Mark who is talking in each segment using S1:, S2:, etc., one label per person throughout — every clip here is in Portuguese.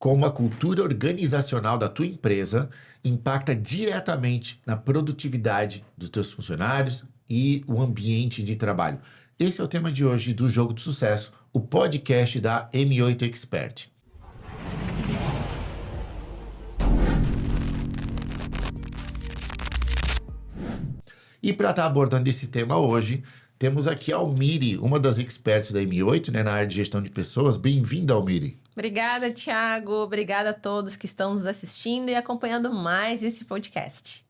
S1: como a cultura organizacional da tua empresa impacta diretamente na produtividade dos teus funcionários e o ambiente de trabalho. Esse é o tema de hoje do Jogo do Sucesso, o podcast da M8 Expert. E para estar abordando esse tema hoje, temos aqui a Almiri, uma das experts da M8, né, na área de gestão de pessoas. Bem-vinda, Almiri.
S2: Obrigada, Thiago. Obrigada a todos que estão nos assistindo e acompanhando mais esse podcast.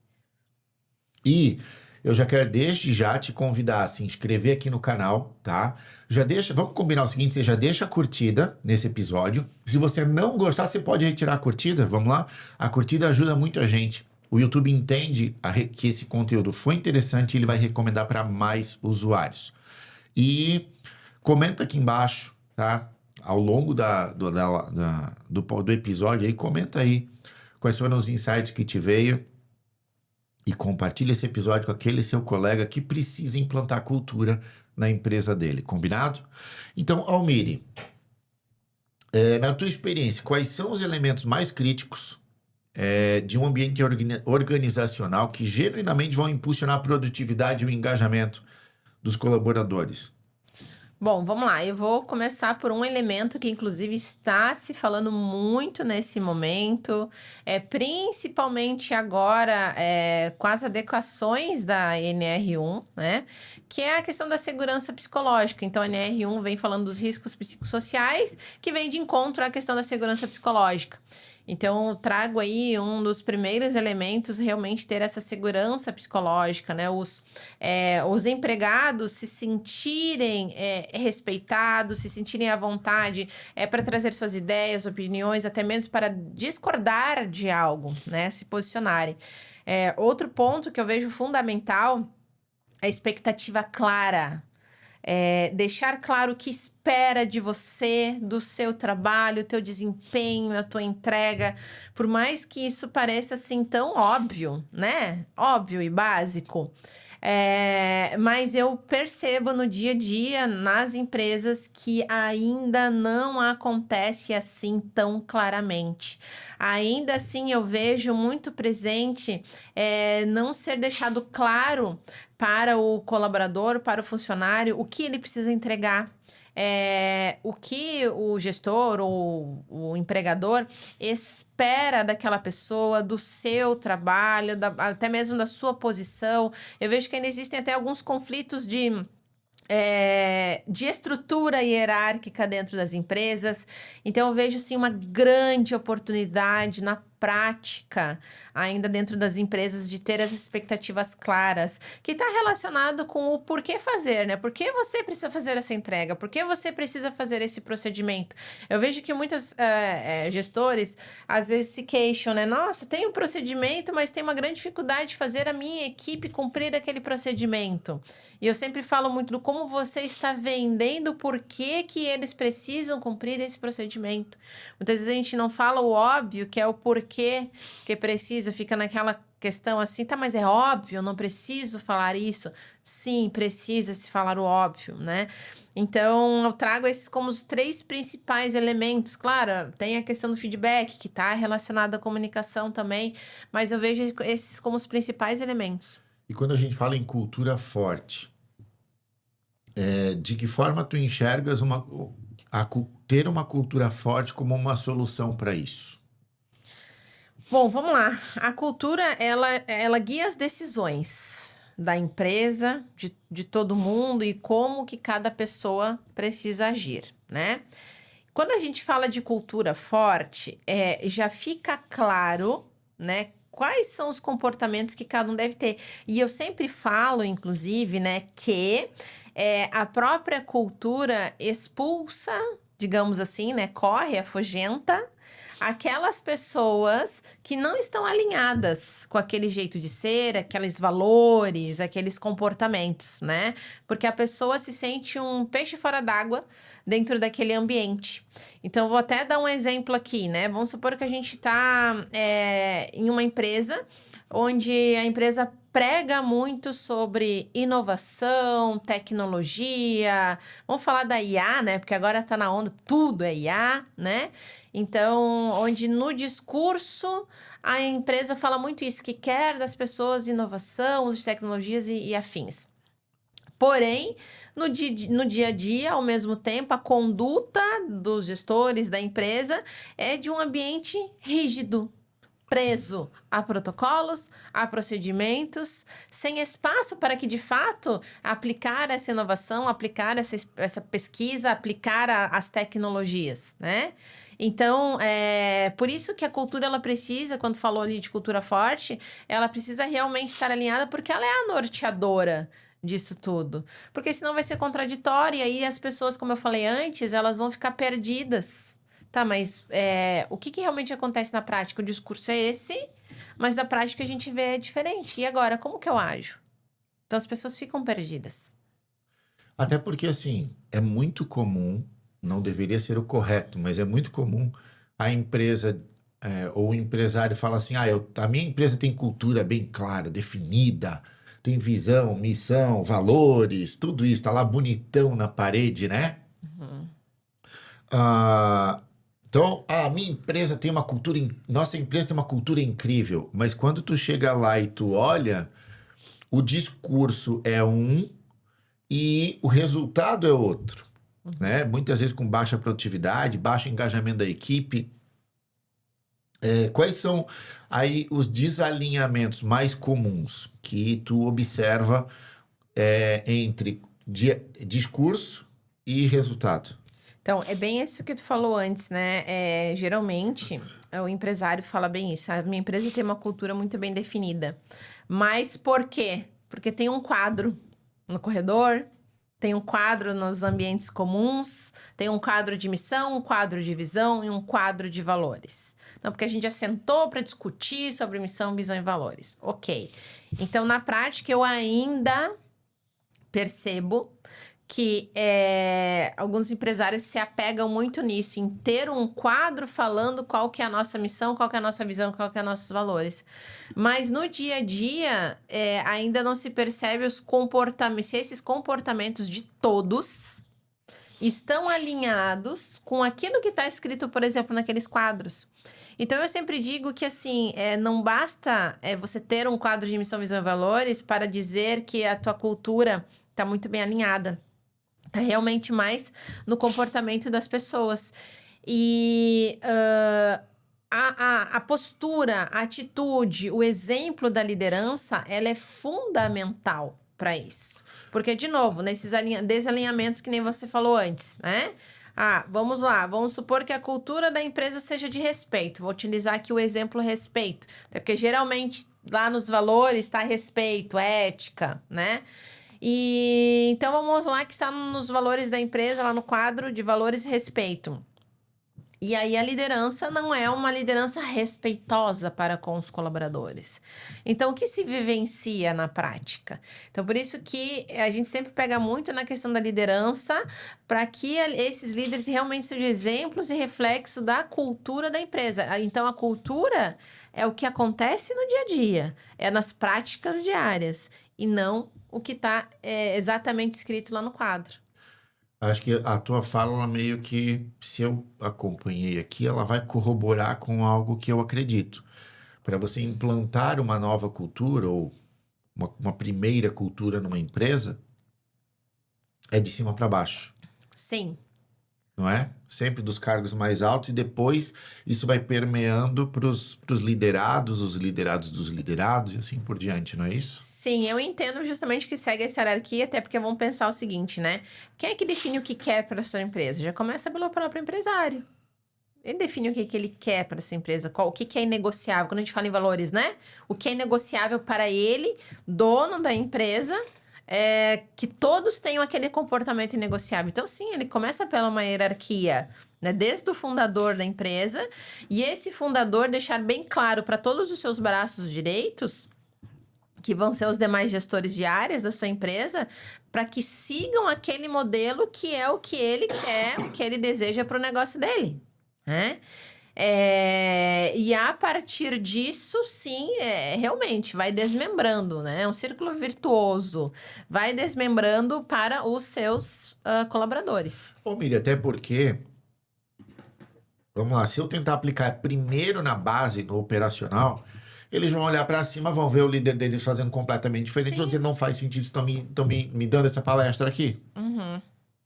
S1: E eu já quero desde já te convidar a se inscrever aqui no canal, tá? Vamos combinar o seguinte, você já deixa a curtida nesse episódio. Se você não gostar, você pode retirar a curtida, vamos lá? A curtida ajuda muito a gente. O YouTube entende que esse conteúdo foi interessante e ele vai recomendar para mais usuários. E comenta aqui embaixo, tá? Ao longo do episódio aí, comenta aí quais foram os insights que te veio e compartilha esse episódio com aquele seu colega que precisa implantar cultura na empresa dele, combinado? Então, Almiri, na tua experiência, quais são os elementos mais críticos de um ambiente organizacional que genuinamente vão impulsionar a produtividade e o engajamento dos colaboradores?
S2: Bom, vamos lá. Eu vou começar por um elemento que, inclusive, está se falando muito nesse momento, principalmente agora com as adequações da NR1, né? Que é a questão da segurança psicológica. Então, a NR1 vem falando dos riscos psicossociais, que vem de encontro à questão da segurança psicológica. Então, eu trago aí um dos primeiros elementos, realmente ter essa segurança psicológica, né? Os empregados se sentirem respeitados, se sentirem à vontade para trazer suas ideias, opiniões, até mesmo para discordar de algo, né? Se posicionarem. Outro ponto que eu vejo fundamental é a expectativa clara. Deixar claro o que espera de você, do seu trabalho, o teu desempenho, a tua entrega, por mais que isso pareça assim tão óbvio, né? Óbvio e básico. Mas eu percebo no dia a dia, nas empresas, que ainda não acontece assim tão claramente. Ainda assim, eu vejo muito presente não ser deixado claro para o colaborador, para o funcionário, o que ele precisa entregar. O que o gestor ou o empregador espera daquela pessoa, do seu trabalho, até mesmo da sua posição. Eu vejo que ainda existem até alguns conflitos de estrutura hierárquica dentro das empresas. Então, eu vejo, sim, uma grande oportunidade na prática, ainda dentro das empresas, de ter as expectativas claras, que está relacionado com o porquê fazer, né? Por que você precisa fazer essa entrega? Por que você precisa fazer esse procedimento? Eu vejo que muitos gestores, às vezes, se queixam, né? Nossa, tem um procedimento, mas tem uma grande dificuldade de fazer a minha equipe cumprir aquele procedimento. E eu sempre falo muito do como você está vendendo, o porquê que eles precisam cumprir esse procedimento. Muitas vezes a gente não fala o óbvio, que é o porquê que precisa, fica naquela questão assim, tá, mas é óbvio, eu não preciso falar isso. Sim, precisa se falar o óbvio, né? Então, eu trago esses como os 3 principais elementos. Claro, tem a questão do feedback, que está relacionada à comunicação também, mas eu vejo esses como os principais elementos.
S1: E quando a gente fala em cultura forte, de que forma tu enxergas ter uma cultura forte como uma solução para isso?
S2: Bom, vamos lá. A cultura, ela guia as decisões da empresa, de todo mundo, e como que cada pessoa precisa agir, né? Quando a gente fala de cultura forte, já fica claro, né, quais são os comportamentos que cada um deve ter. E eu sempre falo, inclusive, né, que a própria cultura expulsa, digamos assim, né, corre, afugenta aquelas pessoas que não estão alinhadas com aquele jeito de ser, aqueles valores, aqueles comportamentos, né? Porque a pessoa se sente um peixe fora d'água dentro daquele ambiente. Então, vou até dar um exemplo aqui, né? Vamos supor que a gente está em uma empresa onde a empresa prega muito sobre inovação, tecnologia. Vamos falar da IA, né? Porque agora está na onda, tudo é IA, né? Então, onde no discurso a empresa fala muito isso, que quer das pessoas inovação, uso de tecnologias e afins. Porém, no dia a dia, ao mesmo tempo, a conduta dos gestores da empresa é de um ambiente rígido, preso a protocolos, a procedimentos, sem espaço para que, de fato, aplicar essa inovação, aplicar essa pesquisa, aplicar as tecnologias, né? Então, por isso que a cultura, ela precisa, quando falou ali de cultura forte, ela precisa realmente estar alinhada, porque ela é a norteadora disso tudo. Porque senão vai ser contraditório, e aí as pessoas, como eu falei antes, elas vão ficar perdidas. Tá, mas o que realmente acontece na prática? O discurso é esse, mas na prática a gente vê diferente. E agora, como que eu ajo? Então as pessoas ficam perdidas.
S1: Até porque, assim, é muito comum, não deveria ser o correto, mas é muito comum a empresa ou o empresário falar assim, a minha empresa tem cultura bem clara, definida, tem visão, missão, valores, tudo isso, tá lá bonitão na parede, né?
S2: Uhum.
S1: Então, a minha empresa tem uma cultura, nossa empresa tem uma cultura incrível, mas quando tu chega lá e tu olha, o discurso é um e o resultado é outro, né? Muitas vezes com baixa produtividade, baixo engajamento da equipe. Quais são aí os desalinhamentos mais comuns que tu observa entre discurso e resultado?
S2: Então, é bem isso que tu falou antes, né? Geralmente, o empresário fala bem isso. A minha empresa tem uma cultura muito bem definida. Mas por quê? Porque tem um quadro no corredor, tem um quadro nos ambientes comuns, tem um quadro de missão, um quadro de visão e um quadro de valores. Não, porque a gente já sentou para discutir sobre missão, visão e valores. Ok. Então, na prática, eu ainda percebo que alguns empresários se apegam muito nisso, em ter um quadro falando qual que é a nossa missão, qual que é a nossa visão, qual que é os nossos valores. Mas no dia a dia, ainda não se percebe os comportamentos, se esses comportamentos de todos estão alinhados com aquilo que está escrito, por exemplo, naqueles quadros. Então, eu sempre digo que, assim, não basta você ter um quadro de missão, visão e valores para dizer que a tua cultura está muito bem alinhada. Tá realmente mais no comportamento das pessoas. E a postura, a atitude, o exemplo da liderança, ela é fundamental para isso. Porque, de novo, nesses desalinhamentos que nem você falou antes, né? Vamos lá, vamos supor que a cultura da empresa seja de respeito. Vou utilizar aqui o exemplo respeito. Até porque geralmente lá nos valores está respeito, ética, né? E então vamos lá que está nos valores da empresa, lá no quadro de valores e respeito. E aí a liderança não é uma liderança respeitosa para com os colaboradores. Então, o que se vivencia na prática? Então, por isso que a gente sempre pega muito na questão da liderança, para que esses líderes realmente sejam exemplos e reflexo da cultura da empresa. Então, a cultura é o que acontece no dia a dia, é nas práticas diárias, e não o que está exatamente escrito lá no quadro.
S1: Acho que a tua fala, ela meio que, se eu acompanhei aqui, ela vai corroborar com algo que eu acredito. Para você implantar uma nova cultura ou uma primeira cultura numa empresa, é de cima para baixo.
S2: Sim.
S1: Não é? Sempre dos cargos mais altos e depois isso vai permeando para os liderados, os liderados dos liderados e assim por diante, não é isso?
S2: Sim, eu entendo justamente que segue essa hierarquia, até porque vamos pensar o seguinte, né? Quem é que define o que quer para a sua empresa? Já começa pelo próprio empresário. Ele define o que ele quer para essa empresa, o que é inegociável. Quando a gente fala em valores, né? O que é inegociável para ele, dono da empresa, que todos tenham aquele comportamento inegociável. Então, sim, ele começa pela uma hierarquia, né? Desde o fundador da empresa, e esse fundador deixar bem claro para todos os seus braços direitos, que vão ser os demais gestores de áreas da sua empresa, para que sigam aquele modelo que é o que ele quer, o que ele deseja para o negócio dele, né? E a partir disso, sim, realmente vai desmembrando, né? É um círculo virtuoso. Vai desmembrando para os seus colaboradores.
S1: Ô, Miriam, até porque, vamos lá, se eu tentar aplicar primeiro na base, no operacional, eles vão olhar para cima, vão ver o líder deles fazendo completamente diferente,
S2: Sim.
S1: vão dizer, não faz sentido, estão me dando essa palestra aqui.
S2: Uhum.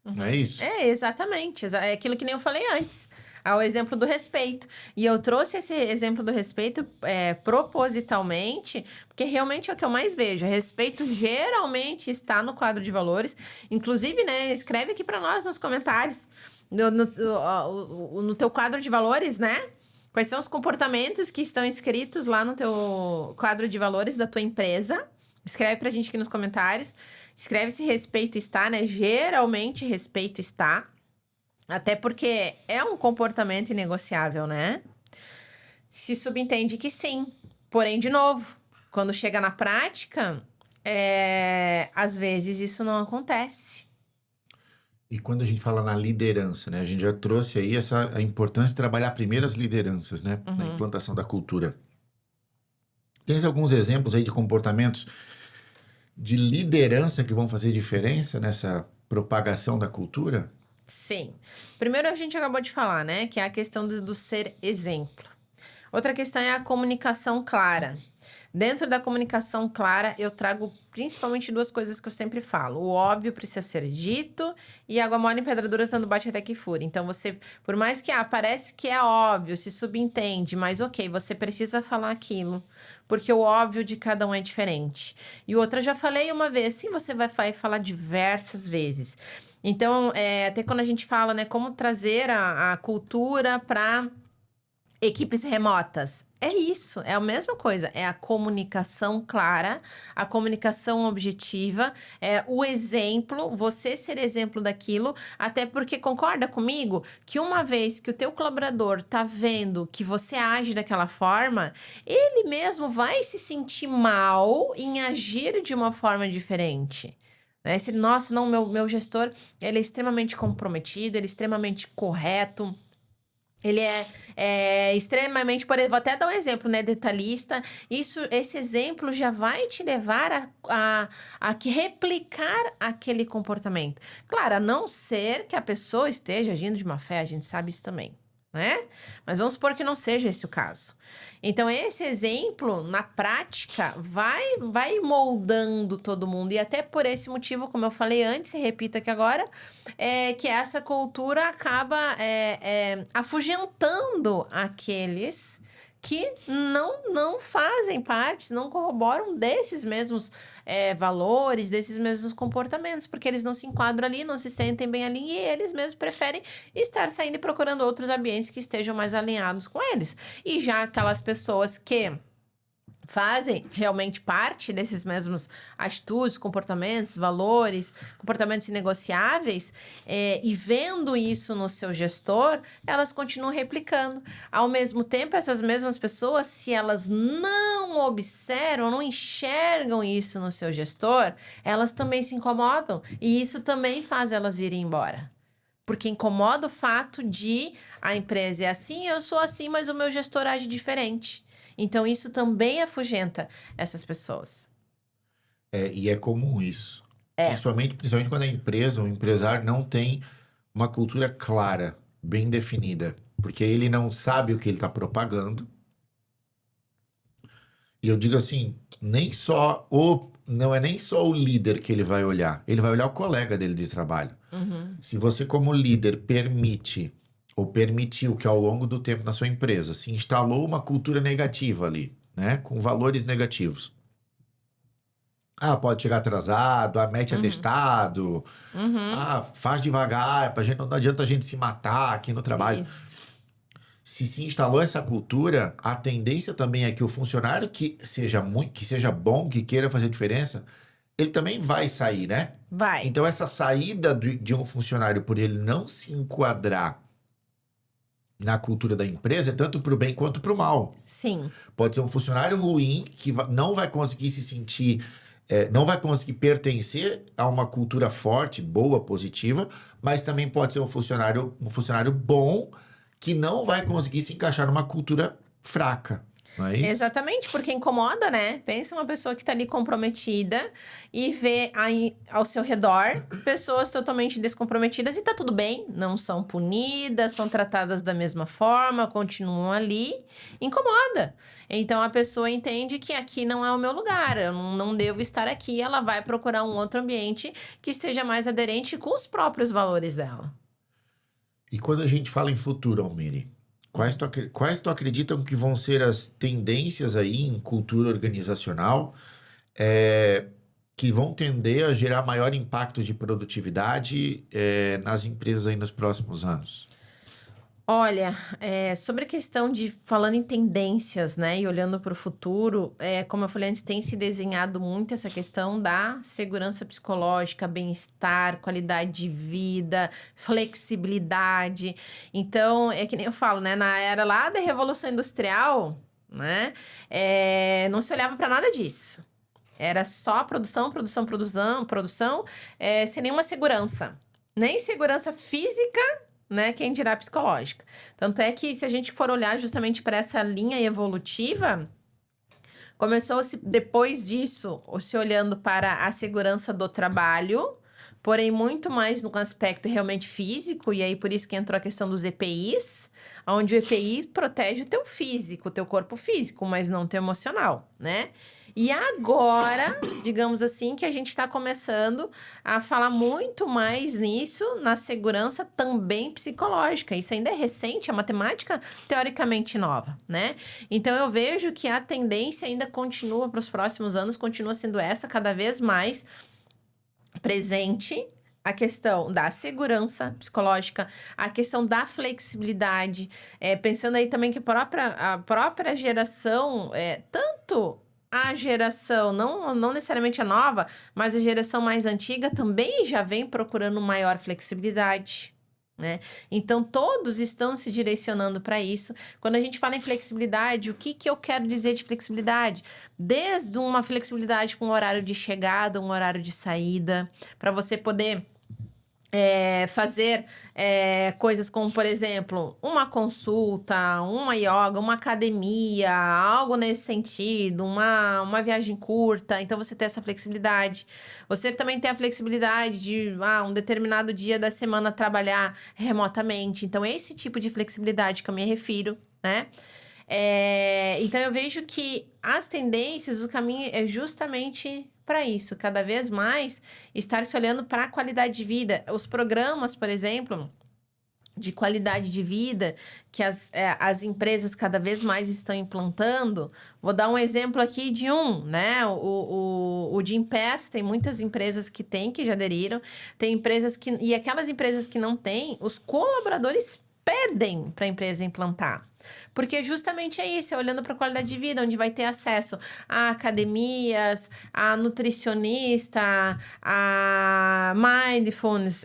S1: Não é isso?
S2: Exatamente. É aquilo que nem eu falei antes. É o exemplo do respeito. E eu trouxe esse exemplo do respeito propositalmente, porque realmente é o que eu mais vejo. Respeito geralmente está no quadro de valores. Inclusive, né, escreve aqui para nós nos comentários, no teu quadro de valores, né? Quais são os comportamentos que estão escritos lá no teu quadro de valores da tua empresa? Escreve pra gente aqui nos comentários. Escreve se respeito está, né? Geralmente respeito está. Até porque é um comportamento inegociável, né? Se subentende que sim. Porém, de novo, quando chega na prática, às vezes isso não acontece.
S1: E quando a gente fala na liderança, né? A gente já trouxe aí a importância de trabalhar primeiro as lideranças, né? Na implantação da cultura. Tens alguns exemplos aí de comportamentos de liderança que vão fazer diferença nessa propagação da cultura?
S2: Sim. Primeiro a gente acabou de falar, né? Que é a questão do ser exemplo. Outra questão é a comunicação clara. Dentro da comunicação clara, eu trago principalmente duas coisas que eu sempre falo. O óbvio precisa ser dito e água mole em pedra dura, tanto bate até que fure. Então, você, por mais que parece que é óbvio, se subentende, mas ok, você precisa falar aquilo, porque o óbvio de cada um é diferente. E outra, já falei uma vez, sim, você vai falar diversas vezes. Então, até quando a gente fala, né, como trazer a cultura para equipes remotas. É isso, é a mesma coisa. É a comunicação clara, a comunicação objetiva, é o exemplo, você ser exemplo daquilo, até porque concorda comigo que uma vez que o teu colaborador tá vendo que você age daquela forma, ele mesmo vai se sentir mal em agir de uma forma diferente. Né? Se, nossa, não, meu gestor, ele é extremamente comprometido, ele é extremamente correto. Ele é extremamente, por exemplo, vou até dar um exemplo, né, detalhista. Esse exemplo já vai te levar a replicar aquele comportamento. Claro, a não ser que a pessoa esteja agindo de má fé, a gente sabe isso também, né? Mas vamos supor que não seja esse o caso. Então, esse exemplo, na prática, vai moldando todo mundo. E até por esse motivo, como eu falei antes, e repito aqui agora, que essa cultura acaba afugentando aqueles que não fazem parte, não corroboram desses mesmos valores, desses mesmos comportamentos, porque eles não se enquadram ali, não se sentem bem ali, e eles mesmos preferem estar saindo e procurando outros ambientes que estejam mais alinhados com eles. E já aquelas pessoas que fazem realmente parte desses mesmos atitudes, comportamentos, valores, comportamentos inegociáveis, e vendo isso no seu gestor, elas continuam replicando. Ao mesmo tempo, essas mesmas pessoas, se elas não observam, não enxergam isso no seu gestor, elas também se incomodam, e isso também faz elas irem embora. Porque incomoda o fato de a empresa é assim, eu sou assim, mas o meu gestor age diferente. Então, isso também afugenta essas pessoas.
S1: E é comum isso. Principalmente quando a empresa, o empresário não tem uma cultura clara, bem definida. Porque ele não sabe o que ele está propagando. E eu digo assim, não é nem só o líder que ele vai olhar o colega dele de trabalho. Se você, como líder, permitiu que ao longo do tempo na sua empresa se instalou uma cultura negativa ali, né? Com valores negativos. Pode chegar atrasado, mete atestado, faz devagar, não adianta a gente se matar aqui no trabalho.
S2: Isso.
S1: Se instalou essa cultura, a tendência também é que o funcionário que seja bom, que queira fazer diferença, ele também vai sair, né?
S2: Vai.
S1: Então, essa saída de um funcionário por ele não se enquadrar na cultura da empresa é tanto para o bem quanto para o mal.
S2: Sim.
S1: Pode ser um funcionário ruim que não vai conseguir se sentir, não vai conseguir pertencer a uma cultura forte, boa, positiva, mas também pode ser um funcionário bom que não vai conseguir se encaixar numa cultura fraca, não é isso?
S2: Exatamente, porque incomoda, né? Pensa uma pessoa que tá ali comprometida e vê aí ao seu redor pessoas totalmente descomprometidas e tá tudo bem, não são punidas, são tratadas da mesma forma, continuam ali, incomoda. Então a pessoa entende que aqui não é o meu lugar, eu não devo estar aqui, ela vai procurar um outro ambiente que esteja mais aderente com os próprios valores dela.
S1: E quando a gente fala em futuro, Almiri, quais tu acreditam que vão ser as tendências aí em cultura organizacional que vão tender a gerar maior impacto de produtividade nas empresas aí nos próximos anos?
S2: Olha, sobre a questão de falando em tendências, né, e olhando para o futuro, como eu falei antes, tem se desenhado muito essa questão da segurança psicológica, bem-estar, qualidade de vida, flexibilidade. Então, é que nem eu falo, né, na era lá da Revolução Industrial, né, não se olhava para nada disso. Era só produção, produção, produção, produção, sem nenhuma segurança. Nem segurança física, né? Quem dirá psicológica. Tanto é que, se a gente for olhar justamente para essa linha evolutiva, começou-se, depois disso, se olhando para a segurança do trabalho, porém muito mais no aspecto realmente físico, e aí por isso que entrou a questão dos EPIs, onde o EPI protege o teu físico, o teu corpo físico, mas não o teu emocional, né? E agora, digamos assim, que a gente está começando a falar muito mais nisso, na segurança também psicológica. Isso ainda é recente, a matemática teoricamente nova, né? Então eu vejo que a tendência ainda continua para os próximos anos, continua sendo essa, cada vez mais presente. A questão da segurança psicológica, a questão da flexibilidade, pensando aí também que a própria geração, tanto a geração, não necessariamente a nova, mas a geração mais antiga também já vem procurando maior flexibilidade, né? Então, todos estão se direcionando para isso. Quando a gente fala em flexibilidade, o que eu quero dizer de flexibilidade? Desde uma flexibilidade com um horário de chegada, um horário de saída, para você poder fazer coisas como, por exemplo, uma consulta, uma yoga, uma academia, algo nesse sentido, uma viagem curta. Então, você tem essa flexibilidade. Você também tem a flexibilidade de um determinado dia da semana trabalhar remotamente. Então, esse tipo de flexibilidade que eu me refiro, né? Então, eu vejo que as tendências, o caminho é justamente para isso, cada vez mais estar se olhando para a qualidade de vida. Os programas, por exemplo, de qualidade de vida que as empresas cada vez mais estão implantando. Vou dar um exemplo aqui de né? O Gympass, tem muitas empresas que têm, que já aderiram. Tem empresas que... E aquelas empresas que não têm, os colaboradores pedem para a empresa implantar. Porque justamente é isso, olhando para a qualidade de vida, onde vai ter acesso a academias, a nutricionista, a mindfulness,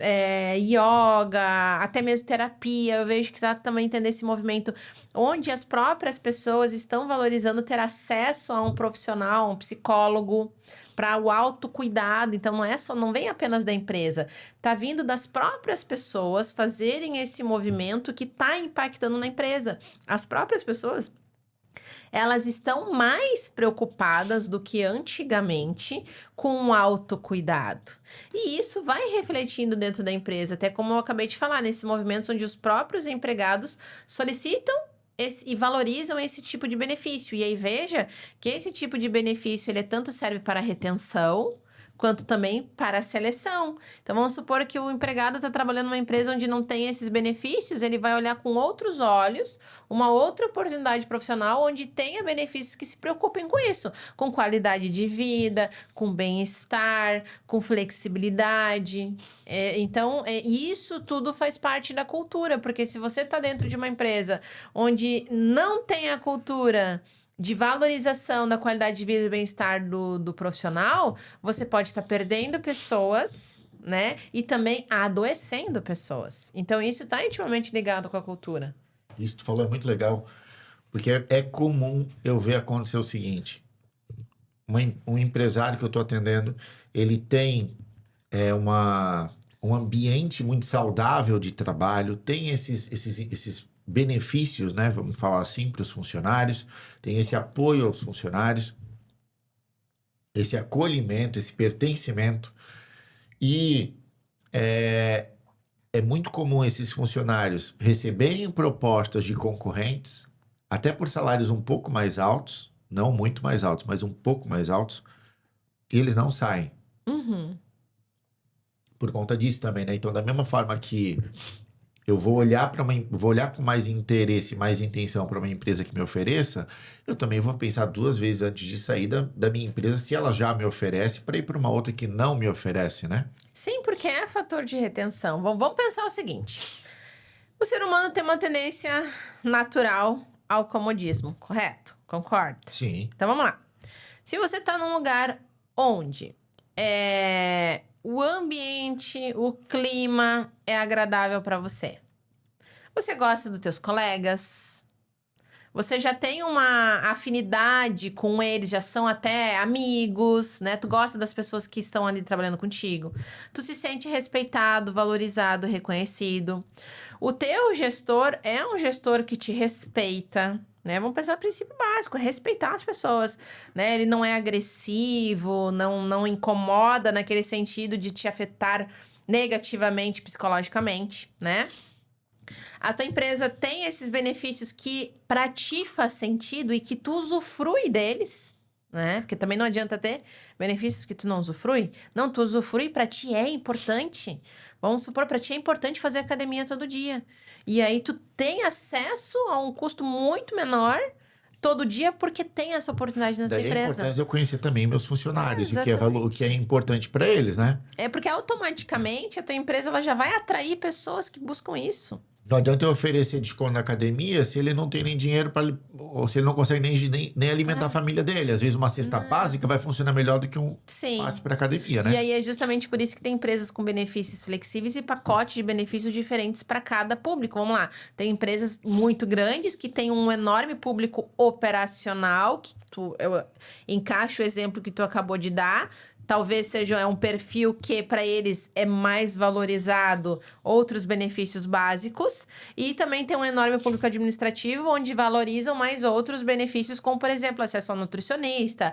S2: yoga, até mesmo terapia. Eu vejo que está também tendo esse movimento onde as próprias pessoas estão valorizando ter acesso a um profissional, um psicólogo, para o autocuidado. Então, não vem apenas da empresa, tá vindo das próprias pessoas fazerem esse movimento que está impactando na empresa. As próprias pessoas, elas estão mais preocupadas do que antigamente com o autocuidado. E isso vai refletindo dentro da empresa, até como eu acabei de falar, nesses movimentos onde os próprios empregados solicitam e valorizam esse tipo de benefício. E aí veja que esse tipo de benefício ele tanto serve para a retenção quanto também para a seleção. Então, vamos supor que o empregado está trabalhando numa empresa onde não tem esses benefícios, ele vai olhar com outros olhos uma outra oportunidade profissional onde tenha benefícios que se preocupem com isso, com qualidade de vida, com bem-estar, com flexibilidade. Então, isso tudo faz parte da cultura, porque se você está dentro de uma empresa onde não tem a cultura de valorização da qualidade de vida e bem-estar do profissional, você pode estar perdendo pessoas, né? E também adoecendo pessoas. Então, isso está intimamente ligado com a cultura.
S1: Isso que tu falou é muito legal, porque é comum eu ver acontecer o seguinte: um empresário que eu estou atendendo, ele tem um ambiente muito saudável de trabalho, tem esses benefícios, né? Vamos falar assim, para os funcionários, tem esse apoio aos funcionários, esse acolhimento, esse pertencimento. E é muito comum esses funcionários receberem propostas de concorrentes, até por salários um pouco mais altos, não muito mais altos, mas um pouco mais altos, e eles não saem.
S2: Uhum.
S1: Por conta disso também, né? Então, da mesma forma que eu vou olhar vou olhar com mais interesse, mais intenção para uma empresa que me ofereça, eu também vou pensar duas vezes antes de sair da minha empresa, se ela já me oferece, para ir para uma outra que não me oferece, né?
S2: Sim, porque é fator de retenção. Vamos pensar o seguinte: o ser humano tem uma tendência natural ao comodismo, correto? Concorda?
S1: Sim.
S2: Então vamos lá. Se você está num lugar onde o ambiente, o clima é agradável para você, você gosta dos teus colegas, você já tem uma afinidade com eles, já são até amigos, né? Tu gosta das pessoas que estão ali trabalhando contigo. Tu se sente respeitado, valorizado, reconhecido. O teu gestor é um gestor que te respeita, né? Vamos pensar no princípio básico, respeitar as pessoas, né? Ele não é agressivo, não incomoda naquele sentido de te afetar negativamente, psicologicamente, né? A tua empresa tem esses benefícios que para ti faz sentido e que tu usufrui deles, né? Porque também não adianta ter benefícios que tu não usufrui. Não, tu usufrui, para ti é importante. Vamos supor, para ti é importante fazer academia todo dia. E aí tu tem acesso a um custo muito menor todo dia porque tem essa oportunidade na tua
S1: Daí a
S2: empresa.
S1: importância eu conhecer também meus funcionários, o
S2: Exatamente.
S1: que é importante para eles, né?
S2: É porque automaticamente a tua empresa ela já vai atrair pessoas que buscam isso.
S1: Não adianta eu oferecer desconto na academia se ele não tem nem dinheiro para. Ou se ele não consegue nem alimentar a família dele. Às vezes uma cesta básica vai funcionar melhor do que um
S2: Sim.
S1: passe para academia, né?
S2: E aí é justamente por isso que tem empresas com benefícios flexíveis e pacotes de benefícios diferentes para cada público. Vamos lá. Tem empresas muito grandes que têm um enorme público operacional, que eu encaixo o exemplo que tu acabou de dar. Talvez seja um perfil que para eles é mais valorizado, outros benefícios básicos. E também tem um enorme público administrativo, onde valorizam mais outros benefícios, como, por exemplo, acesso ao nutricionista,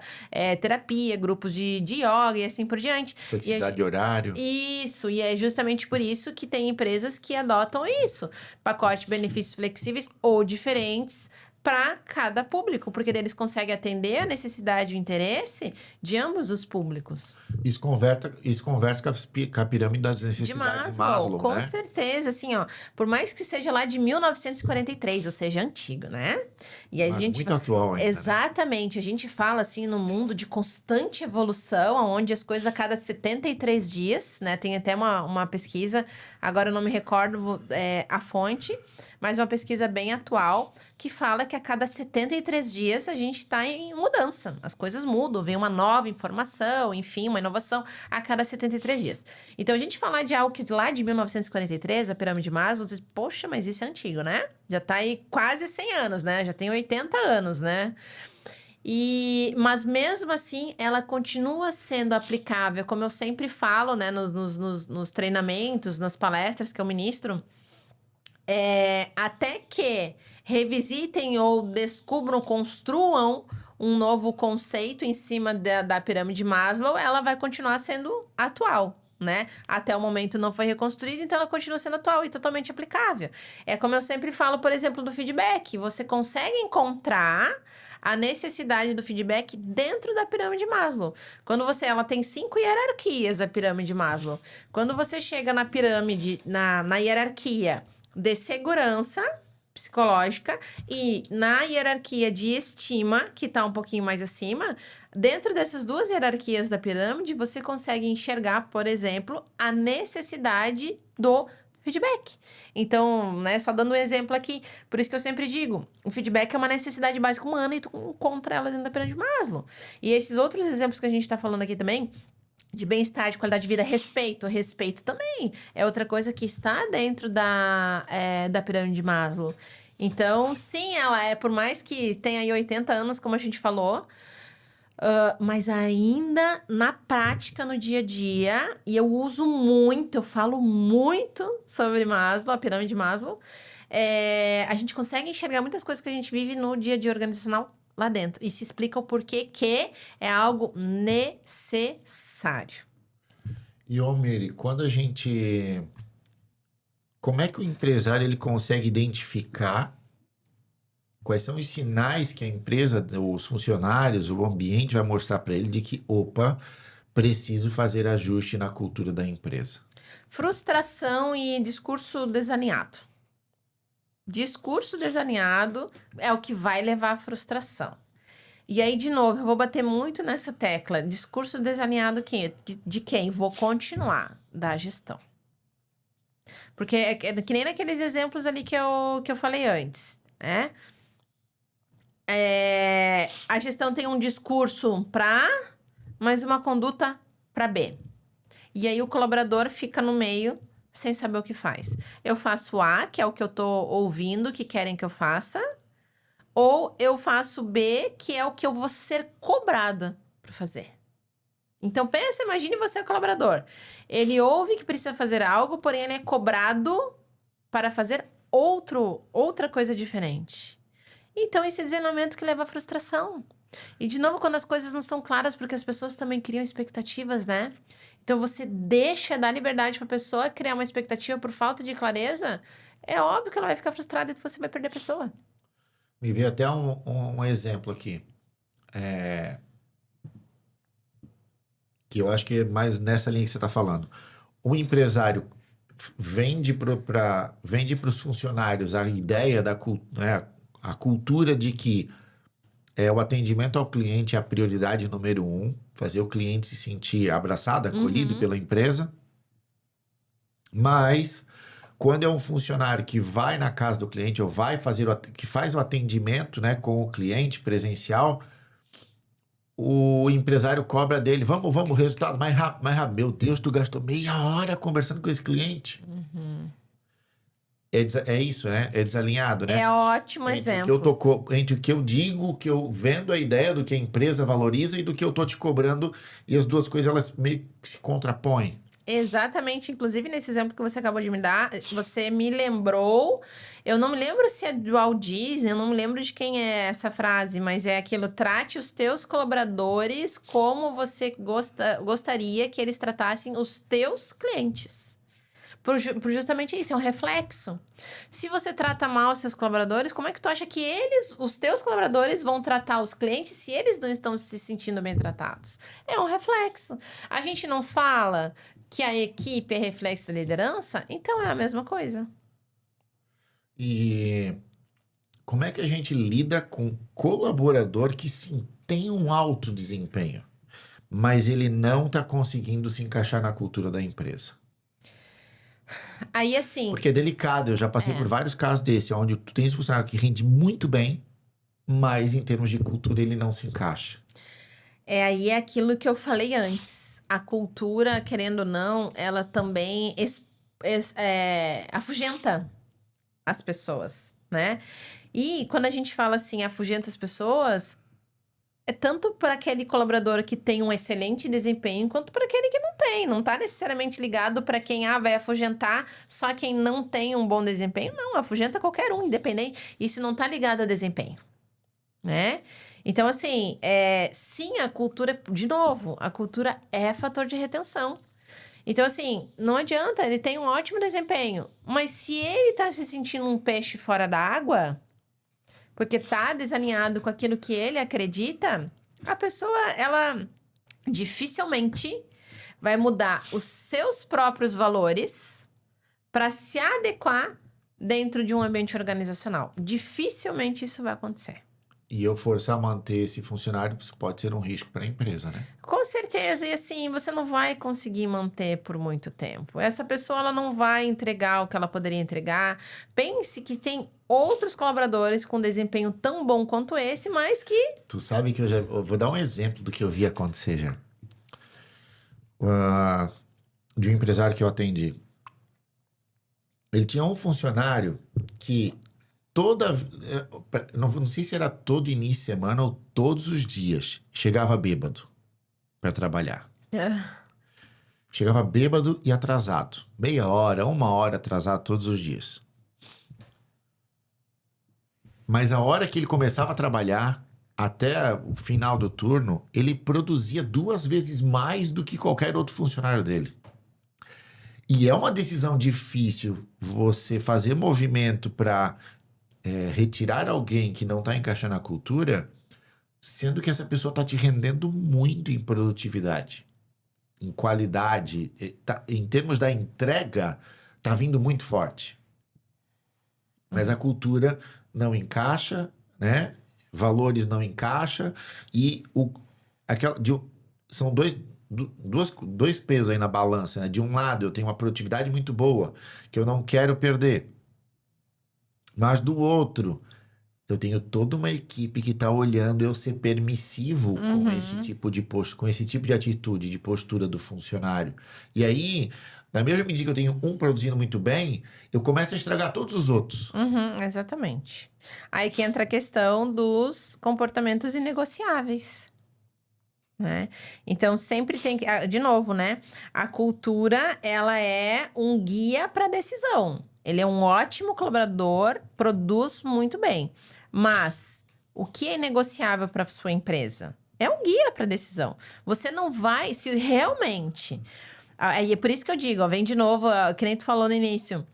S2: terapia, grupos de yoga e assim por diante.
S1: Flexibilidade de horário.
S2: Isso, e é justamente por isso que tem empresas que adotam isso. Pacote de benefícios flexíveis ou diferentes para cada público, porque eles conseguem atender a necessidade e o interesse de ambos os públicos.
S1: Isso conversa com a pirâmide das necessidades de Maslow,
S2: com
S1: né?
S2: certeza, assim, ó, por mais que seja lá de 1943, ou seja, antigo, né? E a
S1: Mas
S2: gente
S1: muito atual ainda.
S2: Exatamente, a gente fala assim no mundo de constante evolução, onde as coisas a cada 73 dias, né? Tem até uma pesquisa, agora eu não me recordo a fonte, mas uma pesquisa bem atual que fala que a cada 73 dias a gente está em mudança. As coisas mudam, vem uma nova informação, enfim, uma inovação a cada 73 dias. Então, a gente falar de algo que lá de 1943, a pirâmide de Maslow, diz, poxa, mas isso é antigo, né? Já está aí quase 100 anos, né? Já tem 80 anos, né? Mas mesmo assim, ela continua sendo aplicável, como eu sempre falo, né? Nos treinamentos, nas palestras que eu ministro, até que revisitem ou descubram, construam um novo conceito em cima da pirâmide de Maslow, ela vai continuar sendo atual, né? Até o momento não foi reconstruída, então ela continua sendo atual e totalmente aplicável. É como eu sempre falo, por exemplo, do feedback. Você consegue encontrar a necessidade do feedback dentro da pirâmide de Maslow. Quando ela tem 5 hierarquias, a pirâmide de Maslow. Quando você chega na pirâmide, na hierarquia de segurança psicológica e na hierarquia de estima, que está um pouquinho mais acima, dentro dessas duas hierarquias da pirâmide, você consegue enxergar, por exemplo, a necessidade do feedback. Então, né, só dando um exemplo aqui, por isso que eu sempre digo, o feedback é uma necessidade básica humana e tu encontra ela dentro da pirâmide de Maslow. E esses outros exemplos que a gente está falando aqui também, de bem-estar, de qualidade de vida, respeito. Respeito também é outra coisa que está dentro da pirâmide de Maslow. Então, sim, ela por mais que tenha aí 80 anos, como a gente falou, mas ainda na prática, no dia a dia, e eu falo muito sobre Maslow, a pirâmide de Maslow, a gente consegue enxergar muitas coisas que a gente vive no dia a dia organizacional lá dentro. E se explica o porquê que é algo necessário.
S1: E, ô Mary, quando a gente... Como é que o empresário ele consegue identificar quais são os sinais que a empresa, os funcionários, o ambiente vai mostrar para ele de que, opa, preciso fazer ajuste na cultura da empresa?
S2: Frustração e discurso desalinhado. Discurso desalinhado é o que vai levar à frustração. E aí, de novo, eu vou bater muito nessa tecla. Discurso desalinhado de quem? Vou continuar. Da gestão. Porque é que nem naqueles exemplos ali que eu falei antes, né? A gestão tem um discurso para A, mas uma conduta para B. E aí o colaborador fica no meio sem saber o que faz. Eu faço A, que é o que eu tô ouvindo, que querem que eu faça, ou eu faço B, que é o que eu vou ser cobrada para fazer. Então pensa, imagine você colaborador. Ele ouve que precisa fazer algo, porém ele é cobrado para fazer outra coisa diferente. Então esse desalinhamento que leva à frustração. E de novo, quando as coisas não são claras, porque as pessoas também criam expectativas, né? Então você deixa dar liberdade para a pessoa criar uma expectativa por falta de clareza, é óbvio que ela vai ficar frustrada e você vai perder a pessoa.
S1: Me veio até um exemplo aqui. Que eu acho que é mais nessa linha que você está falando. O empresário vende para os funcionários a ideia né, a cultura de que o atendimento ao cliente é a prioridade número 1, fazer o cliente se sentir abraçado, acolhido pela empresa. Mas, quando é um funcionário que vai na casa do cliente ou que faz o atendimento, né, com o cliente presencial, o empresário cobra dele, vamos, resultado mais rápido, mais rápido. Meu Deus, tu gastou meia hora conversando com esse cliente. É isso, né? É desalinhado, né?
S2: É ótimo exemplo.
S1: Entre o que eu digo, o que eu vendo a ideia do que a empresa valoriza e do que eu tô te cobrando, e as duas coisas, elas meio que se contrapõem.
S2: Exatamente, inclusive nesse exemplo que você acabou de me dar, você me lembrou, eu não me lembro se é do Walt Disney, eu não me lembro de quem é essa frase, mas é aquilo, trate os teus colaboradores como você gostaria que eles tratassem os teus clientes. Por justamente isso, é um reflexo. Se você trata mal os seus colaboradores, como é que tu acha que os teus colaboradores, vão tratar os clientes se eles não estão se sentindo bem tratados? É um reflexo. A gente não fala que a equipe é reflexo da liderança? Então é a mesma coisa.
S1: E como é que a gente lida com colaborador que sim, tem um alto desempenho, mas ele não está conseguindo se encaixar na cultura da empresa?
S2: Aí, assim...
S1: Porque é delicado, eu já passei por vários casos desse, onde tu tens um funcionário que rende muito bem, mas em termos de cultura ele não se encaixa.
S2: Aí é aquilo que eu falei antes. A cultura, querendo ou não, ela também afugenta as pessoas, né? E quando a gente fala assim, afugenta as pessoas... É tanto para aquele colaborador que tem um excelente desempenho, quanto para aquele que não tem. Não está necessariamente ligado para quem vai afugentar só quem não tem um bom desempenho. Não, afugenta qualquer um, independente. Isso não está ligado a desempenho, né? Então, assim, sim, a cultura... De novo, a cultura é fator de retenção. Então, assim, não adianta, ele tem um ótimo desempenho. Mas se ele está se sentindo um peixe fora da água... Porque tá desalinhado com aquilo que ele acredita, a pessoa, ela dificilmente vai mudar os seus próprios valores para se adequar dentro de um ambiente organizacional. Dificilmente isso vai acontecer.
S1: E eu forçar a manter esse funcionário, isso pode ser um risco para a empresa, né?
S2: Com certeza. E assim, você não vai conseguir manter por muito tempo. Essa pessoa, ela não vai entregar o que ela poderia entregar. Pense que tem outros colaboradores com desempenho tão bom quanto esse, mas que...
S1: Tu sabe que eu vou dar um exemplo do que eu vi acontecer já. De um empresário que eu atendi. Ele tinha um funcionário que não sei se era todo início de semana ou todos os dias, chegava bêbado para trabalhar. Chegava bêbado e atrasado. Meia hora, uma hora atrasado todos os dias. Mas a hora que ele começava a trabalhar, até o final do turno, ele produzia 2 vezes mais do que qualquer outro funcionário dele. E é uma decisão difícil você fazer movimento para retirar alguém que não está encaixando na cultura, sendo que essa pessoa está te rendendo muito em produtividade, em qualidade, em termos da entrega, está vindo muito forte. Mas a cultura não encaixa, né? Valores não encaixa e são dois pesos aí na balança, né? De um lado, eu tenho uma produtividade muito boa, que eu não quero perder. Mas do outro, eu tenho toda uma equipe que está olhando eu ser permissivo com esse tipo de com esse tipo de atitude, de postura do funcionário. E aí, na mesma medida que eu tenho um produzindo muito bem, eu começo a estragar todos os outros.
S2: Exatamente. Aí que entra a questão dos comportamentos inegociáveis, né? Então, sempre tem que... De novo, né? A cultura, ela é um guia para decisão. Ele é um ótimo colaborador, produz muito bem. Mas, o que é negociável para sua empresa? É um guia para decisão. Você não vai, se realmente... Aí é por isso que eu digo, ó, vem de novo, que nem tu falou no início.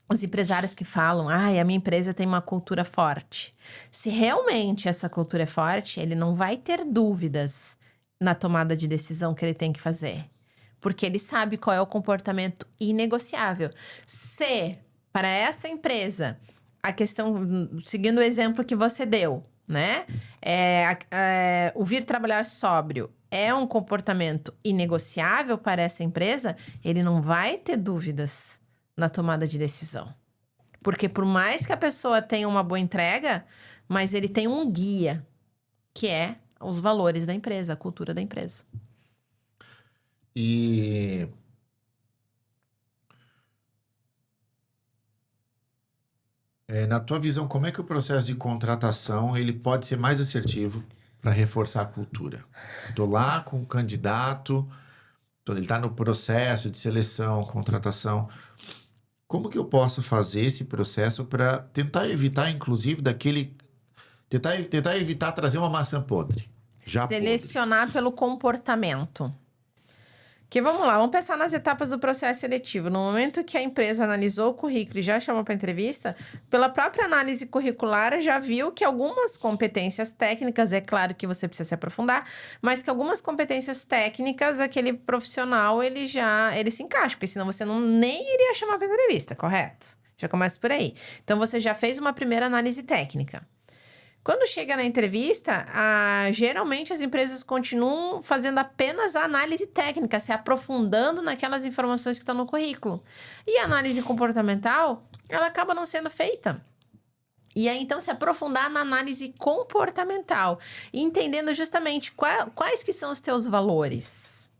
S2: Os empresários que falam, a minha empresa tem uma cultura forte. Se realmente essa cultura é forte, ele não vai ter dúvidas na tomada de decisão que ele tem que fazer. Porque ele sabe qual é o comportamento inegociável. Se, para essa empresa, a questão, seguindo o exemplo que você deu, né? O vir trabalhar sóbrio é um comportamento inegociável para essa empresa, ele não vai ter dúvidas na tomada de decisão. Porque por mais que a pessoa tenha uma boa entrega, mas ele tem um guia, que é os valores da empresa, a cultura da empresa.
S1: E na tua visão, como é que o processo de contratação ele pode ser mais assertivo para reforçar a cultura? Estou lá com o candidato, ele está no processo de seleção, contratação. Como que eu posso fazer esse processo para tentar evitar, inclusive, tentar evitar trazer uma maçã podre?
S2: Selecionar pelo comportamento. Que vamos lá, vamos pensar nas etapas do processo seletivo. No momento que a empresa analisou o currículo e já chamou para entrevista, pela própria análise curricular já viu que algumas competências técnicas, é claro que você precisa se aprofundar, mas que algumas competências técnicas, aquele profissional, ele se encaixa, porque senão você nem iria chamar para entrevista, correto? Já começa por aí. Então, você já fez uma primeira análise técnica. Quando chega na entrevista, geralmente as empresas continuam fazendo apenas a análise técnica, se aprofundando naquelas informações que estão no currículo. E a análise comportamental, ela acaba não sendo feita. E aí, então, se aprofundar na análise comportamental, entendendo justamente quais que são os teus valores.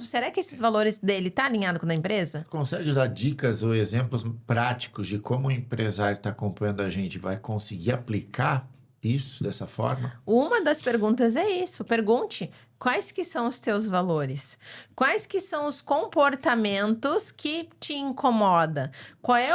S2: Será que esses valores dele tá alinhado com o da empresa?
S1: Consegue dar dicas ou exemplos práticos de como o empresário está acompanhando a gente vai conseguir aplicar isso dessa forma?
S2: Uma das perguntas é isso. Pergunte quais que são os teus valores. Quais que são os comportamentos que te incomoda? Qual é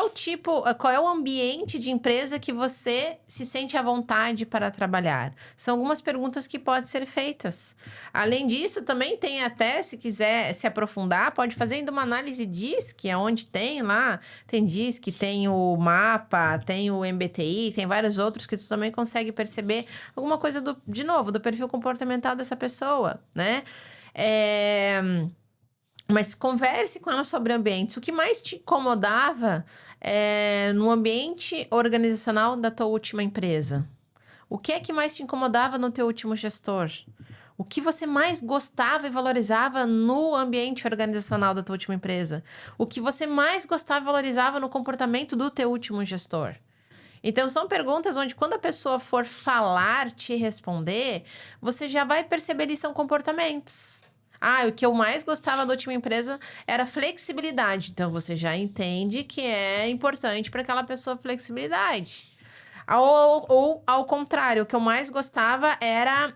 S2: o ambiente de empresa que você se sente à vontade para trabalhar? São algumas perguntas que podem ser feitas. Além disso, também tem até, se quiser se aprofundar, pode fazer ainda uma análise DISC, onde tem lá, tem DISC, tem o mapa, tem o MBTI, tem vários outros que tu também consegue perceber alguma coisa de novo, do perfil comportamental dessa pessoa, né? Mas converse com ela sobre ambientes. O que mais te incomodava no ambiente organizacional da tua última empresa? O que é que mais te incomodava no teu último gestor? O que você mais gostava e valorizava no ambiente organizacional da tua última empresa? O que você mais gostava e valorizava no comportamento do teu último gestor? Então, são perguntas onde, quando a pessoa for falar, te responder, você já vai perceber que são comportamentos. O que eu mais gostava da última empresa era flexibilidade. Então, você já entende que é importante para aquela pessoa flexibilidade. Ou ao contrário, o que eu mais gostava era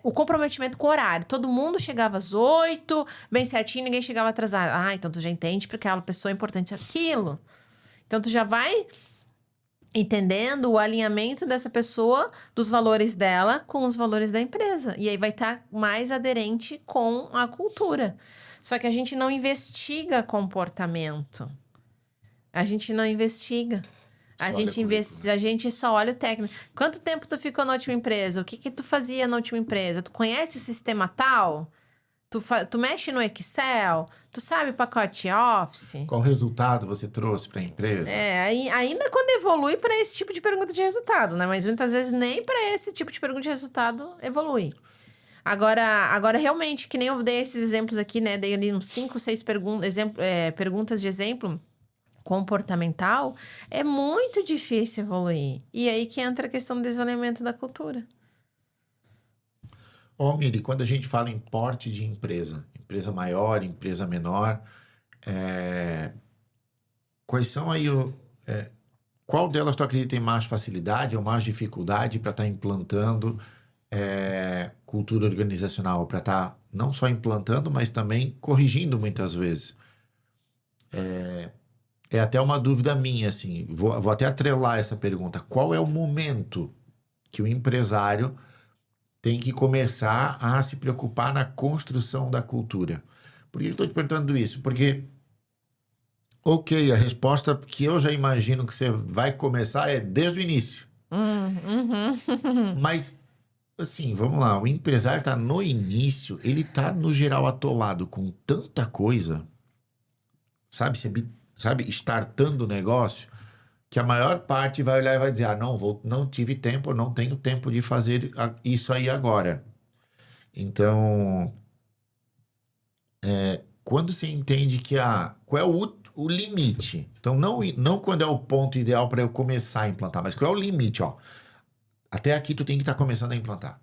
S2: o comprometimento com o horário. Todo mundo chegava às 8, bem certinho, ninguém chegava atrasado. Então tu já entende porque aquela pessoa é importante aquilo. Então tu já vai entendendo o alinhamento dessa pessoa, dos valores dela com os valores da empresa. E aí vai estar mais aderente com a cultura. Só que a gente não investiga comportamento. A gente não investiga. A gente só olha o técnico. Quanto tempo tu ficou na última empresa? O que que tu fazia na última empresa? Tu conhece o sistema tal? Tu mexe no Excel? Tu sabe pacote Office?
S1: Qual resultado você trouxe para a empresa?
S2: Ainda quando evolui para esse tipo de pergunta de resultado, né? Mas muitas vezes nem para esse tipo de pergunta de resultado evolui. Agora realmente, que nem eu dei esses exemplos aqui, né? Dei ali uns 5, 6 perguntas de exemplo comportamental, é muito difícil evoluir. E aí que entra a questão do desalinhamento da cultura.
S1: Miri, quando a gente fala em porte de empresa maior, empresa menor, quais são aí qual delas tu acredita tem mais facilidade ou mais dificuldade para estar implantando cultura organizacional, para estar não só implantando, mas também corrigindo muitas vezes? É até uma dúvida minha, assim, vou até atrelar essa pergunta. Qual é o momento que o empresário tem que começar a se preocupar na construção da cultura? Por que eu estou te perguntando isso? Porque, ok, a resposta que eu já imagino que você vai começar é desde o início. Mas, assim, vamos lá, o empresário está no início, ele está, no geral, atolado com tanta coisa, sabe, startando o negócio, que a maior parte vai olhar e vai dizer, não tive tempo, não tenho tempo de fazer isso aí agora. Então, quando você entende que qual é o limite? Então, não quando é o ponto ideal para eu começar a implantar, mas qual é o limite, ó? Até aqui tu tem que estar começando a implantar.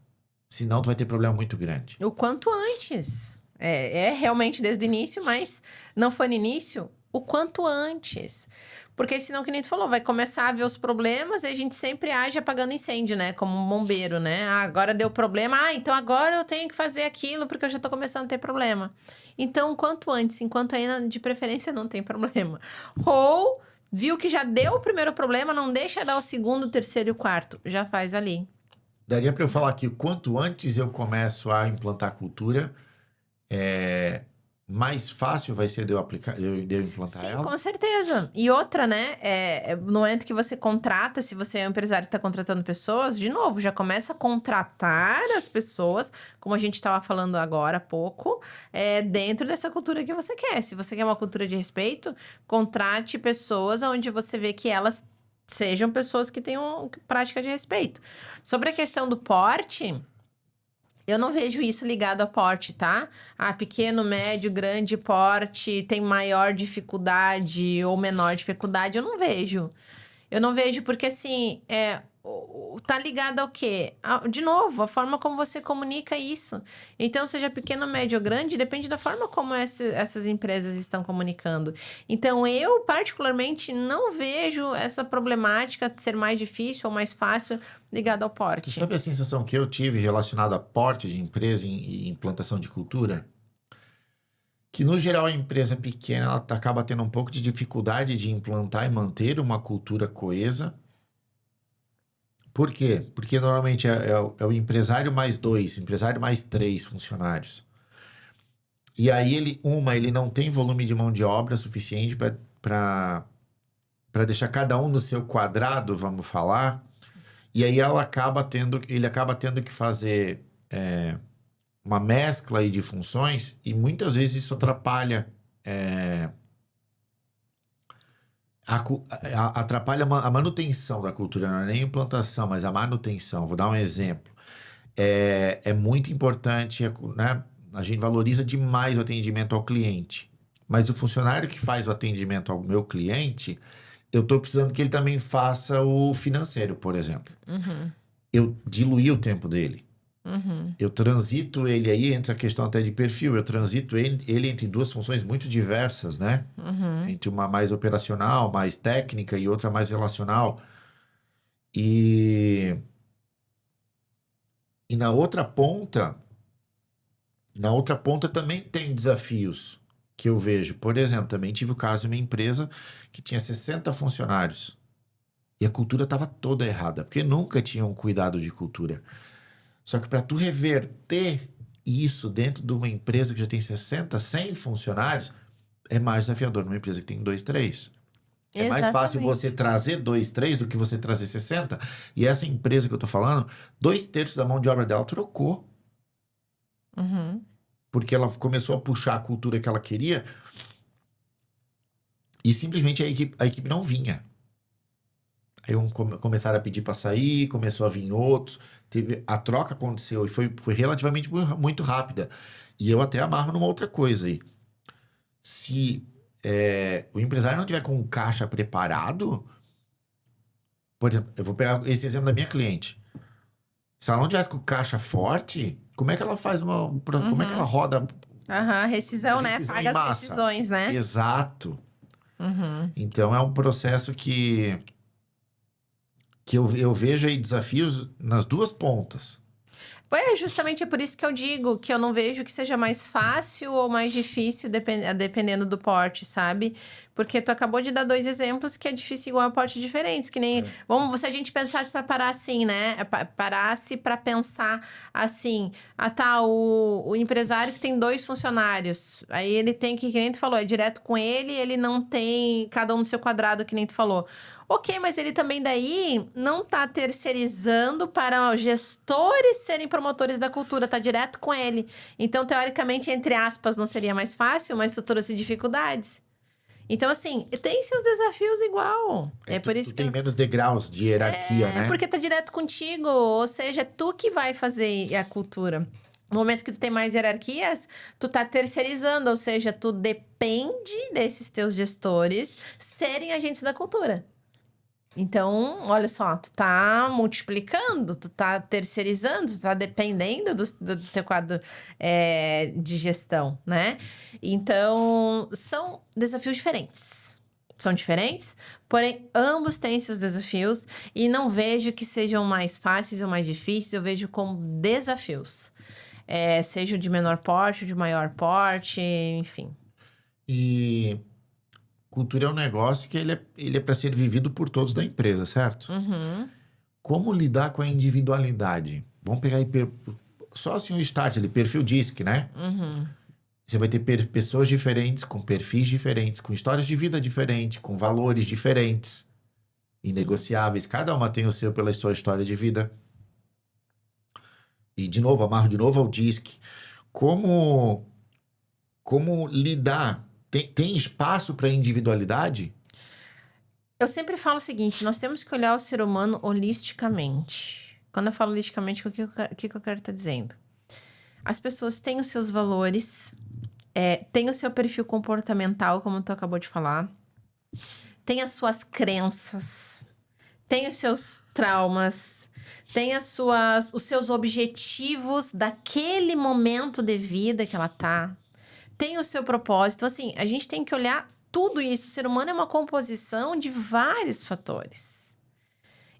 S1: Senão tu vai ter problema muito grande.
S2: O quanto antes. É realmente desde o início, mas não foi no início, o quanto antes. Porque senão, que nem tu falou, vai começar a ver os problemas e a gente sempre age apagando incêndio, né? Como um bombeiro, né? Agora deu problema, então agora eu tenho que fazer aquilo porque eu já tô começando a ter problema. Então, quanto antes, enquanto ainda de preferência não tem problema. Ou viu que já deu o primeiro problema, não deixa dar o segundo, o terceiro e o quarto. Já faz ali.
S1: Daria para eu falar que quanto antes eu começo a implantar cultura, mais fácil vai ser de eu implantar ela?
S2: Sim, com certeza. E outra, né? No momento que você contrata, se você é um empresário que está contratando pessoas, de novo, já começa a contratar as pessoas, como a gente estava falando agora há pouco, dentro dessa cultura que você quer. Se você quer uma cultura de respeito, contrate pessoas onde você vê que elas sejam pessoas que tenham prática de respeito. Sobre a questão do porte, eu não vejo isso ligado a porte, tá? Pequeno, médio, grande porte tem maior dificuldade ou menor dificuldade, eu não vejo. Eu não vejo porque, assim, tá ligado ao quê? De novo, a forma como você comunica isso. Então, seja pequeno, médio ou grande, depende da forma como essas empresas estão comunicando. Então, eu, particularmente, não vejo essa problemática de ser mais difícil ou mais fácil ligado ao porte.
S1: Tu sabe a sensação que eu tive relacionada a porte de empresa e implantação de cultura? Que, no geral, a empresa pequena ela acaba tendo um pouco de dificuldade de implantar e manter uma cultura coesa. Por quê? Porque normalmente é o empresário mais 2, empresário mais 3 funcionários. E aí ele não tem volume de mão de obra suficiente para deixar cada um no seu quadrado, vamos falar. E aí ele acaba tendo que fazer uma mescla aí de funções e muitas vezes isso atrapalha atrapalha a manutenção da cultura, não é nem a implantação, mas a manutenção. Vou dar um exemplo. É muito importante, né? A gente valoriza demais o atendimento ao cliente. Mas o funcionário que faz o atendimento ao meu cliente, eu estou precisando que ele também faça o financeiro, por exemplo. Eu diluí o tempo dele. Eu transito ele aí, entra a questão até de perfil, eu transito ele entre duas funções muito diversas, né? Entre uma mais operacional, mais técnica e outra mais relacional. E na outra ponta também tem desafios que eu vejo. Por exemplo, também tive o caso de uma empresa que tinha 60 funcionários. E a cultura estava toda errada, porque nunca tinham cuidado de cultura. Só que para tu reverter isso dentro de uma empresa que já tem 60, 100 funcionários, é mais desafiador numa empresa que tem 2, 3. É mais fácil você
S2: Exatamente.
S1: trazer 2, 3 do que você trazer 60. E essa empresa que eu tô falando, 2/3 da mão de obra dela trocou.
S2: Uhum.
S1: Porque ela começou a puxar a cultura que ela queria e simplesmente a equipe não vinha. Aí começaram a pedir para sair, começou a vir outros. A troca aconteceu e foi relativamente muito rápida. E eu até amarro numa outra coisa aí. Se o empresário não tiver com o caixa preparado, por exemplo, eu vou pegar esse exemplo da minha cliente. Se ela não tivesse com o caixa forte, como é que ela faz como é que ela
S2: Uhum.
S1: roda
S2: Aham, rescisão, né?
S1: rescisão em
S2: Paga as
S1: massa?
S2: rescisões, né?
S1: Exato.
S2: Uhum.
S1: Então é um processo que eu vejo aí desafios nas duas pontas.
S2: É justamente por isso que eu digo que eu não vejo que seja mais fácil ou mais difícil, dependendo do porte, sabe? Porque tu acabou de dar 2 exemplos que é difícil igual a porte diferentes, que nem...
S1: É.
S2: Vamos, se a gente pensasse para parar assim, né? Parasse para pensar assim, tá, o empresário que tem 2 funcionários, aí ele tem que nem tu falou, é direto com ele não tem cada um no seu quadrado, que nem tu falou. Ok, mas ele também daí não tá terceirizando para gestores serem promotores da cultura, tá direto com ele. Então, teoricamente, entre aspas, não seria mais fácil, mas tu trouxe dificuldades. Então, assim, tem seus desafios igual. É por
S1: Tu
S2: isso que
S1: tem menos degraus de hierarquia,
S2: é
S1: né?
S2: porque tá direto contigo, ou seja, é tu que vai fazer a cultura. No momento que tu tem mais hierarquias, tu tá terceirizando, ou seja, tu depende desses teus gestores serem agentes da cultura. Então, olha só, tu tá multiplicando, tu tá terceirizando, tu tá dependendo do teu quadro de gestão, né? Então, são desafios diferentes. São diferentes, porém, ambos têm seus desafios e não vejo que sejam mais fáceis ou mais difíceis, eu vejo como desafios. Seja de menor porte, de maior porte, enfim.
S1: E cultura é um negócio que ele é para ser vivido por todos da empresa, certo?
S2: Uhum,
S1: Como lidar com a individualidade? Vamos pegar aí só assim um start ali, perfil DISC, né?
S2: uhum.
S1: Você vai ter pessoas diferentes, com perfis diferentes, com histórias de vida diferentes, com valores diferentes, inegociáveis. Cada uma tem o seu pela sua história de vida. E, de novo, amarro de novo ao DISC. Como, como lidar? Tem espaço para individualidade?
S2: Eu sempre falo o seguinte: nós temos que olhar o ser humano holisticamente. Quando eu falo holisticamente, o que eu quero estar dizendo? As pessoas têm os seus valores, têm o seu perfil comportamental, como tu acabou de falar, têm as suas crenças, têm os seus traumas, têm os seus objetivos daquele momento de vida que ela tá, tem o seu propósito. Assim, a gente tem que olhar tudo isso. O ser humano é uma composição de vários fatores.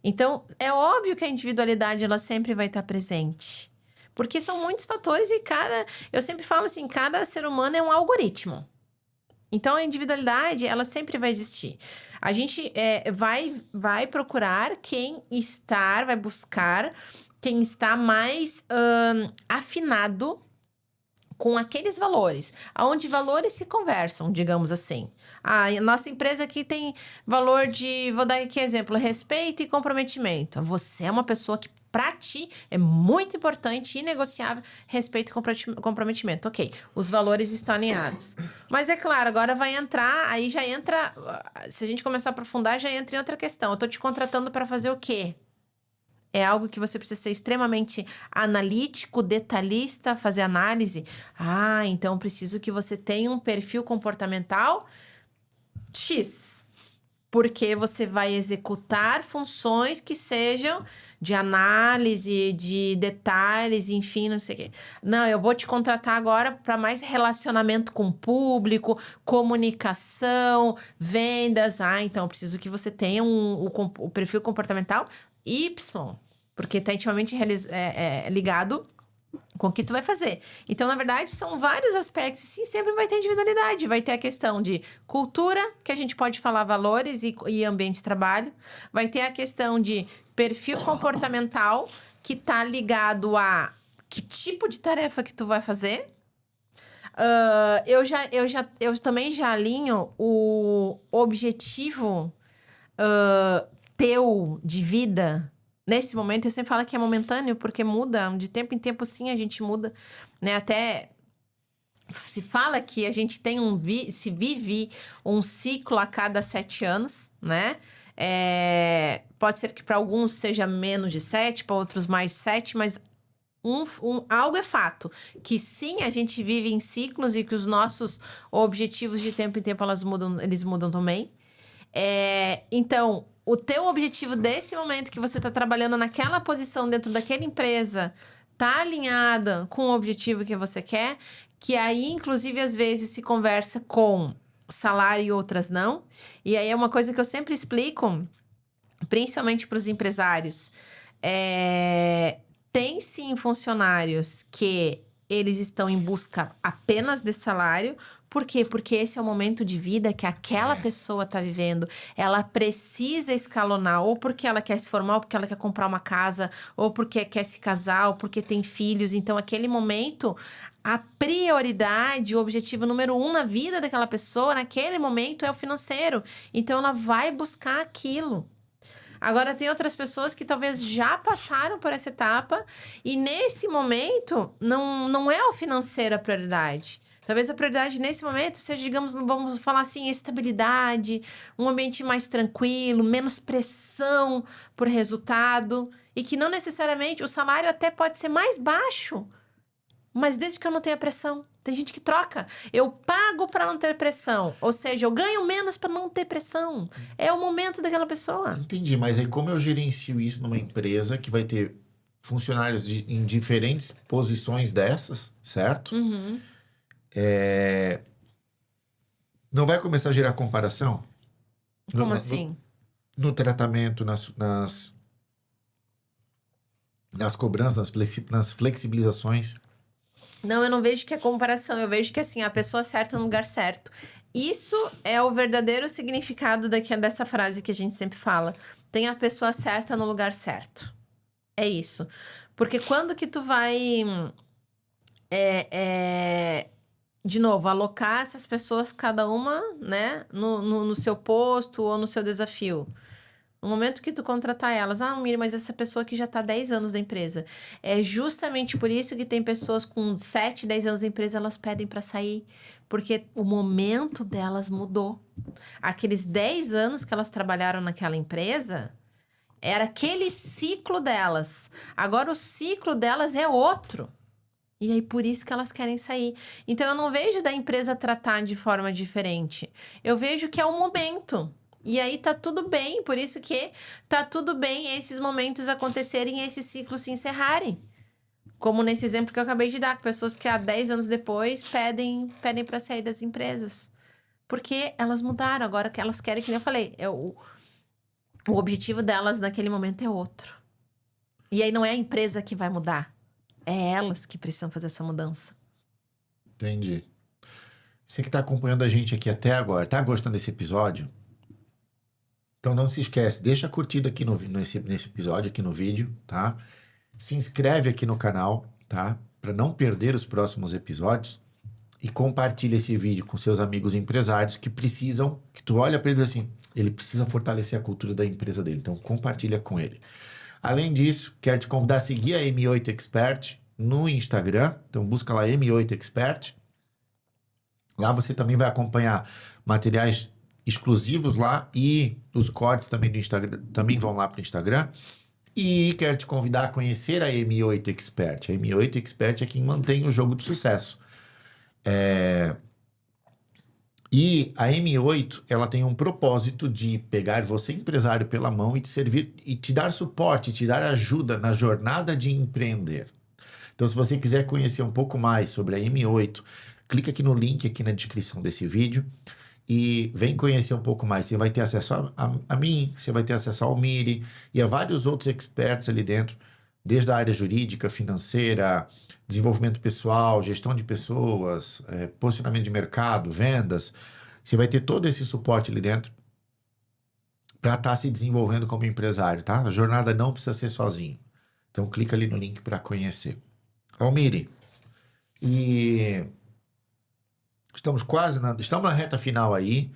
S2: Então, é óbvio que a individualidade ela sempre vai estar presente. Porque são muitos fatores e eu sempre falo assim, cada ser humano é um algoritmo. Então, a individualidade, ela sempre vai existir. A gente vai procurar vai buscar quem está mais afinado com aqueles valores, aonde valores se conversam, digamos assim. A nossa empresa aqui tem valor vou dar aqui exemplo, respeito e comprometimento. Você é uma pessoa que para ti é muito importante, inegociável, respeito e comprometimento. Ok, os valores estão alinhados. Mas é claro, agora vai entrar, aí já entra, se a gente começar a aprofundar, já entra em outra questão. Eu tô te contratando para fazer o quê? É algo que você precisa ser extremamente analítico, detalhista, fazer análise. Ah, então preciso que você tenha um perfil comportamental X. Porque você vai executar funções que sejam de análise, de detalhes, enfim, não sei o quê. Não, eu vou te contratar agora para mais relacionamento com o público, comunicação, vendas. Ah, então eu preciso que você tenha o perfil comportamental Y, porque está intimamente ligado Com o que tu vai fazer. Então, na verdade, são vários aspectos. Sim, sempre vai ter individualidade. Vai ter a questão de cultura, que a gente pode falar valores e ambiente de trabalho. Vai ter a questão de perfil comportamental, que tá ligado a que tipo de tarefa que tu vai fazer. Eu também já alinho o objetivo teu de vida. Nesse momento, eu sempre falo que é momentâneo, porque muda. De tempo em tempo, sim, a gente muda. Né? Até se fala que a gente tem se vive um ciclo a cada 7 anos, né? Pode ser que para alguns seja menos de 7, para outros mais 7, mas algo é fato, que sim, a gente vive em ciclos e que os nossos objetivos de tempo em tempo eles mudam também. Então, o teu objetivo desse momento que você está trabalhando naquela posição dentro daquela empresa tá alinhada com o objetivo que você quer, que aí, inclusive, às vezes se conversa com salário e outras não. E aí é uma coisa que eu sempre explico, principalmente para os empresários. Tem sim funcionários que eles estão em busca apenas de salário. Por quê? Porque esse é o momento de vida que aquela pessoa está vivendo. Ela precisa escalonar, ou porque ela quer se formar, ou porque ela quer comprar uma casa, ou porque quer se casar, ou porque tem filhos. Então, aquele momento, a prioridade, o objetivo número 1 na vida daquela pessoa, naquele momento, é o financeiro. Então, ela vai buscar aquilo. Agora, tem outras pessoas que talvez já passaram por essa etapa e nesse momento não é o financeiro a prioridade. Talvez a prioridade nesse momento seja, digamos, vamos falar assim, estabilidade, um ambiente mais tranquilo, menos pressão por resultado e que não necessariamente o salário até pode ser mais baixo, mas desde que eu não tenha pressão. Tem gente que troca. Eu pago para não ter pressão. Ou seja, eu ganho menos para não ter pressão. É o momento daquela pessoa.
S1: Entendi, mas aí como eu gerencio isso numa empresa que vai ter funcionários em diferentes posições dessas, certo?
S2: Uhum.
S1: Não vai começar a gerar comparação?
S2: Como assim?
S1: No tratamento, nas cobranças, nas flexibilizações.
S2: Não, eu não vejo que é comparação. Eu vejo que, assim, a pessoa certa no lugar certo. Isso é o verdadeiro significado dessa frase que a gente sempre fala. Tem a pessoa certa no lugar certo. É isso. Porque quando que tu vai... de novo, alocar essas pessoas, cada uma, né? No seu posto ou no seu desafio. No momento que tu contratar elas, Miriam, mas essa pessoa aqui já tá 10 anos da empresa. É justamente por isso que tem pessoas com 7, 10 anos da empresa, elas pedem para sair. Porque o momento delas mudou. Aqueles 10 anos que elas trabalharam naquela empresa, era aquele ciclo delas. Agora o ciclo delas é outro. E aí, por isso que elas querem sair. Então, eu não vejo da empresa tratar de forma diferente. Eu vejo que é o momento. E aí tá tudo bem, por isso que tá tudo bem esses momentos acontecerem e esses ciclos se encerrarem. Como nesse exemplo que eu acabei de dar, pessoas que há 10 anos depois pedem para sair das empresas. Porque elas mudaram, agora que elas querem, que nem eu falei, o objetivo delas naquele momento é outro. E aí não é a empresa que vai mudar, é elas que precisam fazer essa mudança.
S1: Entendi. Você que tá acompanhando a gente aqui até agora, tá gostando desse episódio? Então não se esquece, deixa a curtida aqui nesse episódio, aqui no vídeo, tá? Se inscreve aqui no canal, tá? Para não perder os próximos episódios. E compartilha esse vídeo com seus amigos empresários que precisam, que tu olha para ele assim, ele precisa fortalecer a cultura da empresa dele. Então compartilha com ele. Além disso, quero te convidar a seguir a M8 Expert no Instagram. Então busca lá M8 Expert. Lá você também vai acompanhar materiais exclusivos lá e os cortes também do Instagram também vão lá para o Instagram. E quero te convidar a conhecer a M8 Expert. A M8 Expert é quem mantém o jogo de sucesso. E a M8, ela tem um propósito de pegar você, empresário, pela mão e te servir e te dar suporte, te dar ajuda na jornada de empreender. Então, se você quiser conhecer um pouco mais sobre a M8, clica aqui no link aqui na descrição desse vídeo e vem conhecer um pouco mais. Você vai ter acesso a mim, você vai ter acesso ao Miri e a vários outros experts ali dentro desde a área jurídica, financeira, desenvolvimento pessoal, gestão de pessoas, posicionamento de mercado, vendas. Você vai ter todo esse suporte ali dentro para estar se desenvolvendo como empresário, tá? A jornada não precisa ser sozinho. Então, clica ali no link para conhecer. Almiri, e estamos estamos na reta final aí,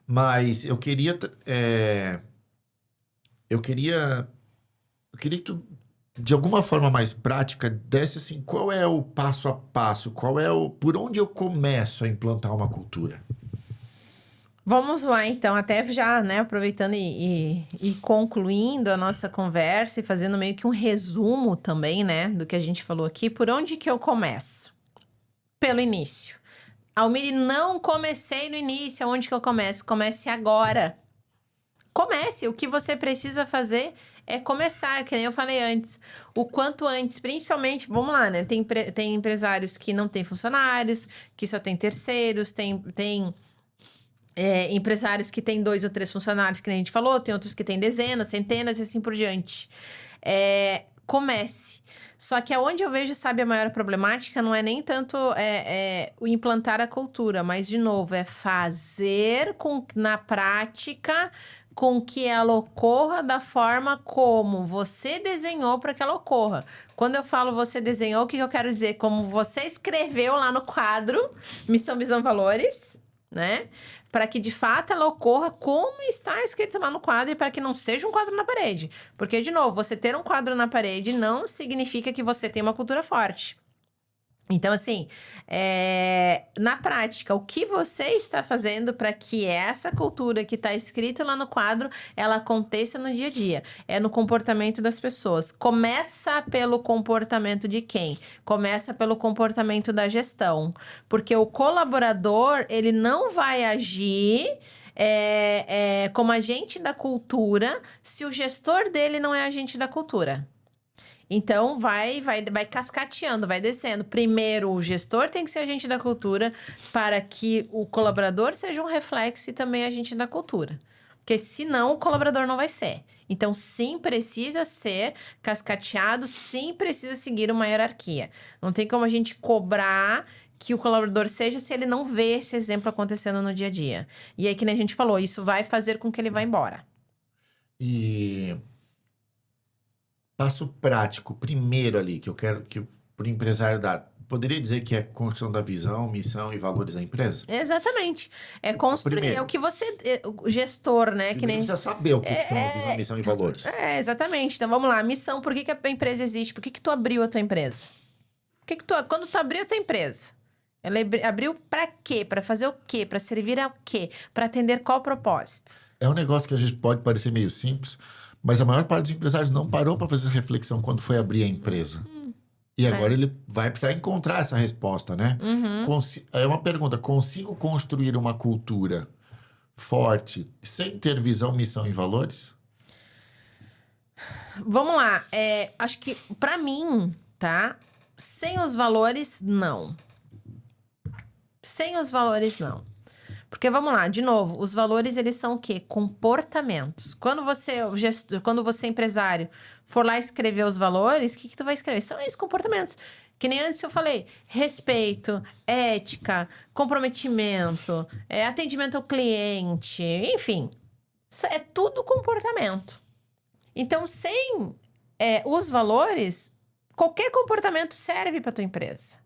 S1: mas eu queria que tu, de alguma forma mais prática, desse assim, qual é o passo a passo, por onde eu começo a implantar uma cultura?
S2: Vamos lá, então, até já, né, aproveitando e concluindo a nossa conversa e fazendo meio que um resumo também, né, do que a gente falou aqui. Por onde que eu começo? Pelo início. Almiri, não comecei no início. Aonde que eu começo? Comece agora. Comece. O que você precisa fazer é começar, que nem eu falei antes. O quanto antes, principalmente, vamos lá, né? Tem empresários que não têm funcionários, que só tem terceiros, tem empresários que têm 2 ou 3 funcionários, que nem a gente falou, tem outros que têm dezenas, centenas e assim por diante. Comece. Só que aonde eu vejo, sabe, a maior problemática não é nem tanto o implantar a cultura, mas, de novo, é fazer na prática com que ela ocorra da forma como você desenhou para que ela ocorra. Quando eu falo você desenhou, o que eu quero dizer? Como você escreveu lá no quadro, Missão, Visão, Valores, né? Para que, de fato, ela ocorra como está escrito lá no quadro e para que não seja um quadro na parede. Porque, de novo, você ter um quadro na parede não significa que você tem uma cultura forte. Então, assim, na prática, o que você está fazendo para que essa cultura que está escrito lá no quadro, ela aconteça no dia a dia? É no comportamento das pessoas. Começa pelo comportamento de quem? Começa pelo comportamento da gestão. Porque o colaborador, ele não vai agir como agente da cultura se o gestor dele não é agente da cultura. Então, vai cascateando, vai descendo. Primeiro, o gestor tem que ser agente da cultura para que o colaborador seja um reflexo e também agente da cultura. Porque senão o colaborador não vai ser. Então, sim, precisa ser cascateado, sim, precisa seguir uma hierarquia. Não tem como a gente cobrar que o colaborador seja se ele não vê esse exemplo acontecendo no dia a dia. E aí, que nem a gente falou, isso vai fazer com que ele vá embora.
S1: E passo prático, primeiro ali, que eu quero que para o empresário dar. Poderia dizer que é construção da visão, missão e valores da empresa?
S2: Exatamente. É construir.
S1: Primeiro.
S2: É o que você. O gestor, né? Que nem.
S1: Precisa saber o que são visão, missão e valores.
S2: Exatamente. Então vamos lá. Missão, por que a empresa existe? Por que tu abriu a tua empresa? Quando tu abriu a tua empresa? Ela abriu para quê? Para fazer o quê? Para servir ao quê? Para atender qual propósito?
S1: É um negócio que a gente pode parecer meio simples, mas a maior parte dos empresários não parou para fazer essa reflexão quando foi abrir a empresa. E agora ele vai precisar encontrar essa resposta, né? É uma pergunta: consigo construir uma cultura forte sem ter visão, missão e valores?
S2: Vamos lá. Acho que, para mim, tá? Sem os valores, não. Sem os valores, não. Porque, vamos lá, de novo, os valores, eles são o quê? Comportamentos. Quando você, empresário, for lá escrever os valores, o que tu vai escrever? São esses comportamentos. Que nem antes eu falei, respeito, ética, comprometimento, atendimento ao cliente, enfim. Isso é tudo comportamento. Então, sem os valores, qualquer comportamento serve para tua empresa.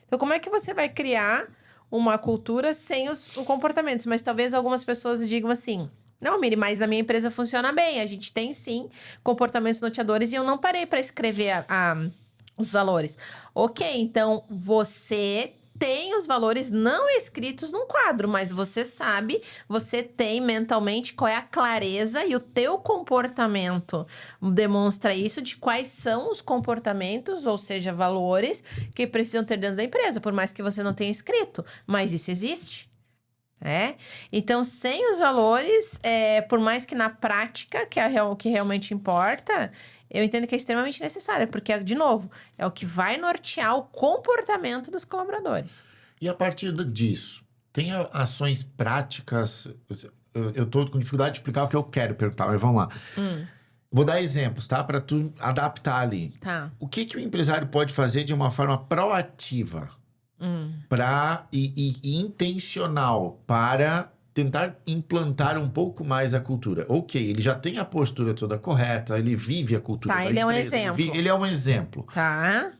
S2: Então, como é que você vai criar uma cultura sem os comportamentos? Mas talvez algumas pessoas digam assim: não, Miri, mas a minha empresa funciona bem. A gente tem, sim, comportamentos norteadores e eu não parei para escrever os valores. Ok, então você tem os valores não escritos num quadro, mas você sabe, você tem mentalmente qual é a clareza e o teu comportamento demonstra isso, de quais são os comportamentos, ou seja, valores que precisam ter dentro da empresa, por mais que você não tenha escrito, mas isso existe. Então, sem os valores, por mais que na prática, que é o que realmente importa, eu entendo que é extremamente necessário, porque, de novo, é o que vai nortear o comportamento dos colaboradores.
S1: E a partir disso, tem ações práticas? Eu estou com dificuldade de explicar o que eu quero perguntar, mas vamos lá. Vou dar exemplos, tá? Para tu adaptar ali.
S2: Tá.
S1: O que que o empresário pode fazer de uma forma proativa e intencional para tentar implantar um pouco mais a cultura? Ok, ele já tem a postura toda correta, ele vive a cultura
S2: Tá,
S1: da
S2: ele é um
S1: empresa,
S2: exemplo.
S1: ele é um exemplo.
S2: Tá.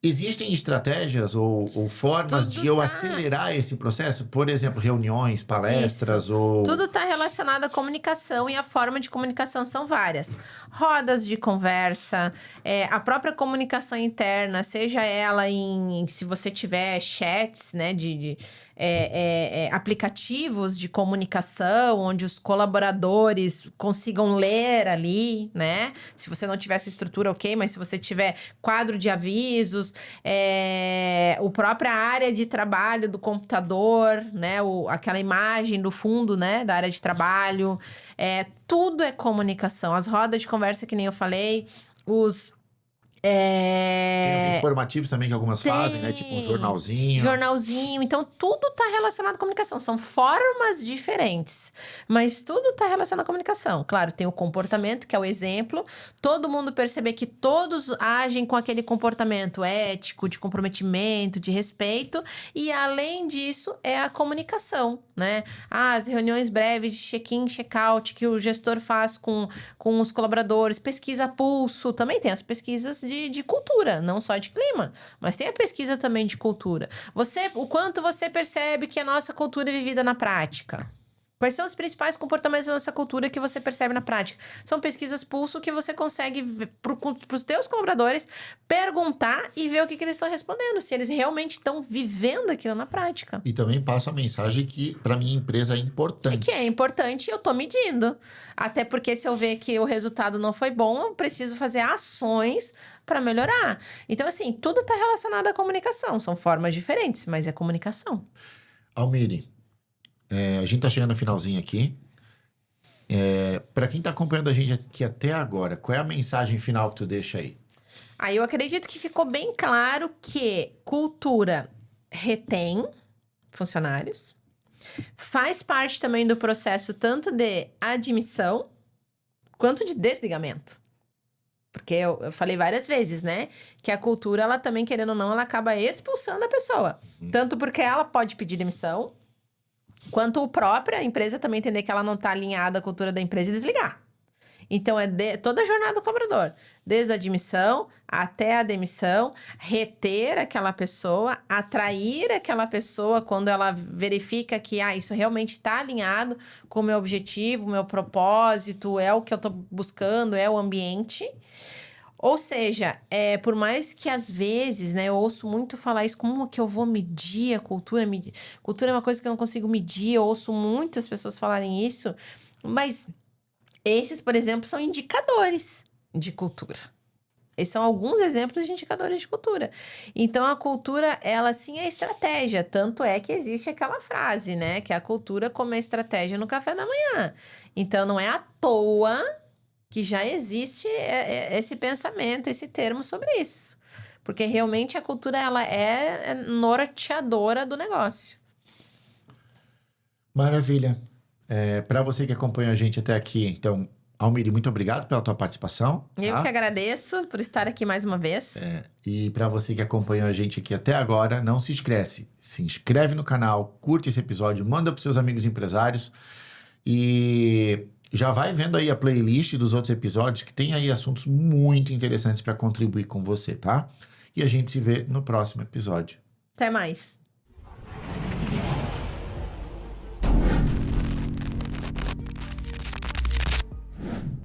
S1: Existem estratégias ou formas
S2: Tudo
S1: de eu
S2: tá.
S1: acelerar esse processo? Por exemplo, reuniões, palestras ou...
S2: Tudo está relacionado à comunicação e a forma de comunicação são várias. Rodas de conversa, a própria comunicação interna, seja ela se você tiver chats, né, aplicativos de comunicação, onde os colaboradores consigam ler ali, né? Se você não tiver essa estrutura, ok, mas se você tiver quadro de avisos, a própria área de trabalho do computador, né? Aquela imagem do fundo, né? Da área de trabalho, tudo é comunicação. As rodas de conversa, que nem eu falei,
S1: Tem os informativos também que algumas fazem, né? Tipo um jornalzinho.
S2: Jornalzinho. Então, tudo está relacionado à comunicação. São formas diferentes, mas tudo está relacionado à comunicação. Claro, tem o comportamento, que é o exemplo. Todo mundo perceber que todos agem com aquele comportamento ético, de comprometimento, de respeito. E, além disso, é a comunicação, né? As reuniões breves de check-in, check-out, que o gestor faz com os colaboradores. Pesquisa pulso. Também tem as pesquisas de cultura, não só de clima, mas tem a pesquisa também de cultura. O quanto você percebe que a nossa cultura é vivida na prática? Quais são os principais comportamentos da nossa cultura que você percebe na prática? São pesquisas pulso que você consegue, para os teus colaboradores, perguntar e ver o que eles estão respondendo, se eles realmente estão vivendo aquilo na prática.
S1: E também passo a mensagem que, para minha empresa, é importante.
S2: Que é importante e eu tô medindo. Até porque se eu ver que o resultado não foi bom, eu preciso fazer ações para melhorar. Então, assim, tudo está relacionado à comunicação. São formas diferentes, mas é comunicação.
S1: Almiri, a gente tá chegando no finalzinho aqui. Para quem tá acompanhando a gente aqui até agora, qual é a mensagem final que tu deixa aí?
S2: Eu acredito que ficou bem claro que cultura retém funcionários, faz parte também do processo tanto de admissão quanto de desligamento. Porque eu falei várias vezes, né? Que a cultura, ela também, querendo ou não, ela acaba expulsando a pessoa. Tanto porque ela pode pedir demissão, quanto a própria empresa também entender que ela não está alinhada à cultura da empresa e desligar. Então, toda a jornada do colaborador. Desde a admissão até a demissão, reter aquela pessoa, atrair aquela pessoa quando ela verifica que isso realmente está alinhado com o meu objetivo, o meu propósito, é o que eu estou buscando, é o ambiente. Ou seja, por mais que às vezes, né, eu ouço muito falar isso, como que eu vou medir a cultura? Cultura é uma coisa que eu não consigo medir, eu ouço muitas pessoas falarem isso, mas esses, por exemplo, são indicadores de cultura. Esses são alguns exemplos de indicadores de cultura. Então, a cultura, ela sim é estratégia. Tanto é que existe aquela frase, né? Que a cultura como é estratégia no café da manhã. Então, não é à toa que já existe esse pensamento, esse termo sobre isso. Porque realmente a cultura, ela é norteadora do negócio.
S1: Maravilha. Para você que acompanha a gente até aqui, então, Almiri, muito obrigado pela tua participação.
S2: Eu que agradeço por estar aqui mais uma vez.
S1: E para você que acompanhou a gente aqui até agora, não se esquece, se inscreve no canal, curte esse episódio, manda para seus amigos empresários e já vai vendo aí a playlist dos outros episódios que tem aí assuntos muito interessantes para contribuir com você, tá? E a gente se vê no próximo episódio.
S2: Até mais.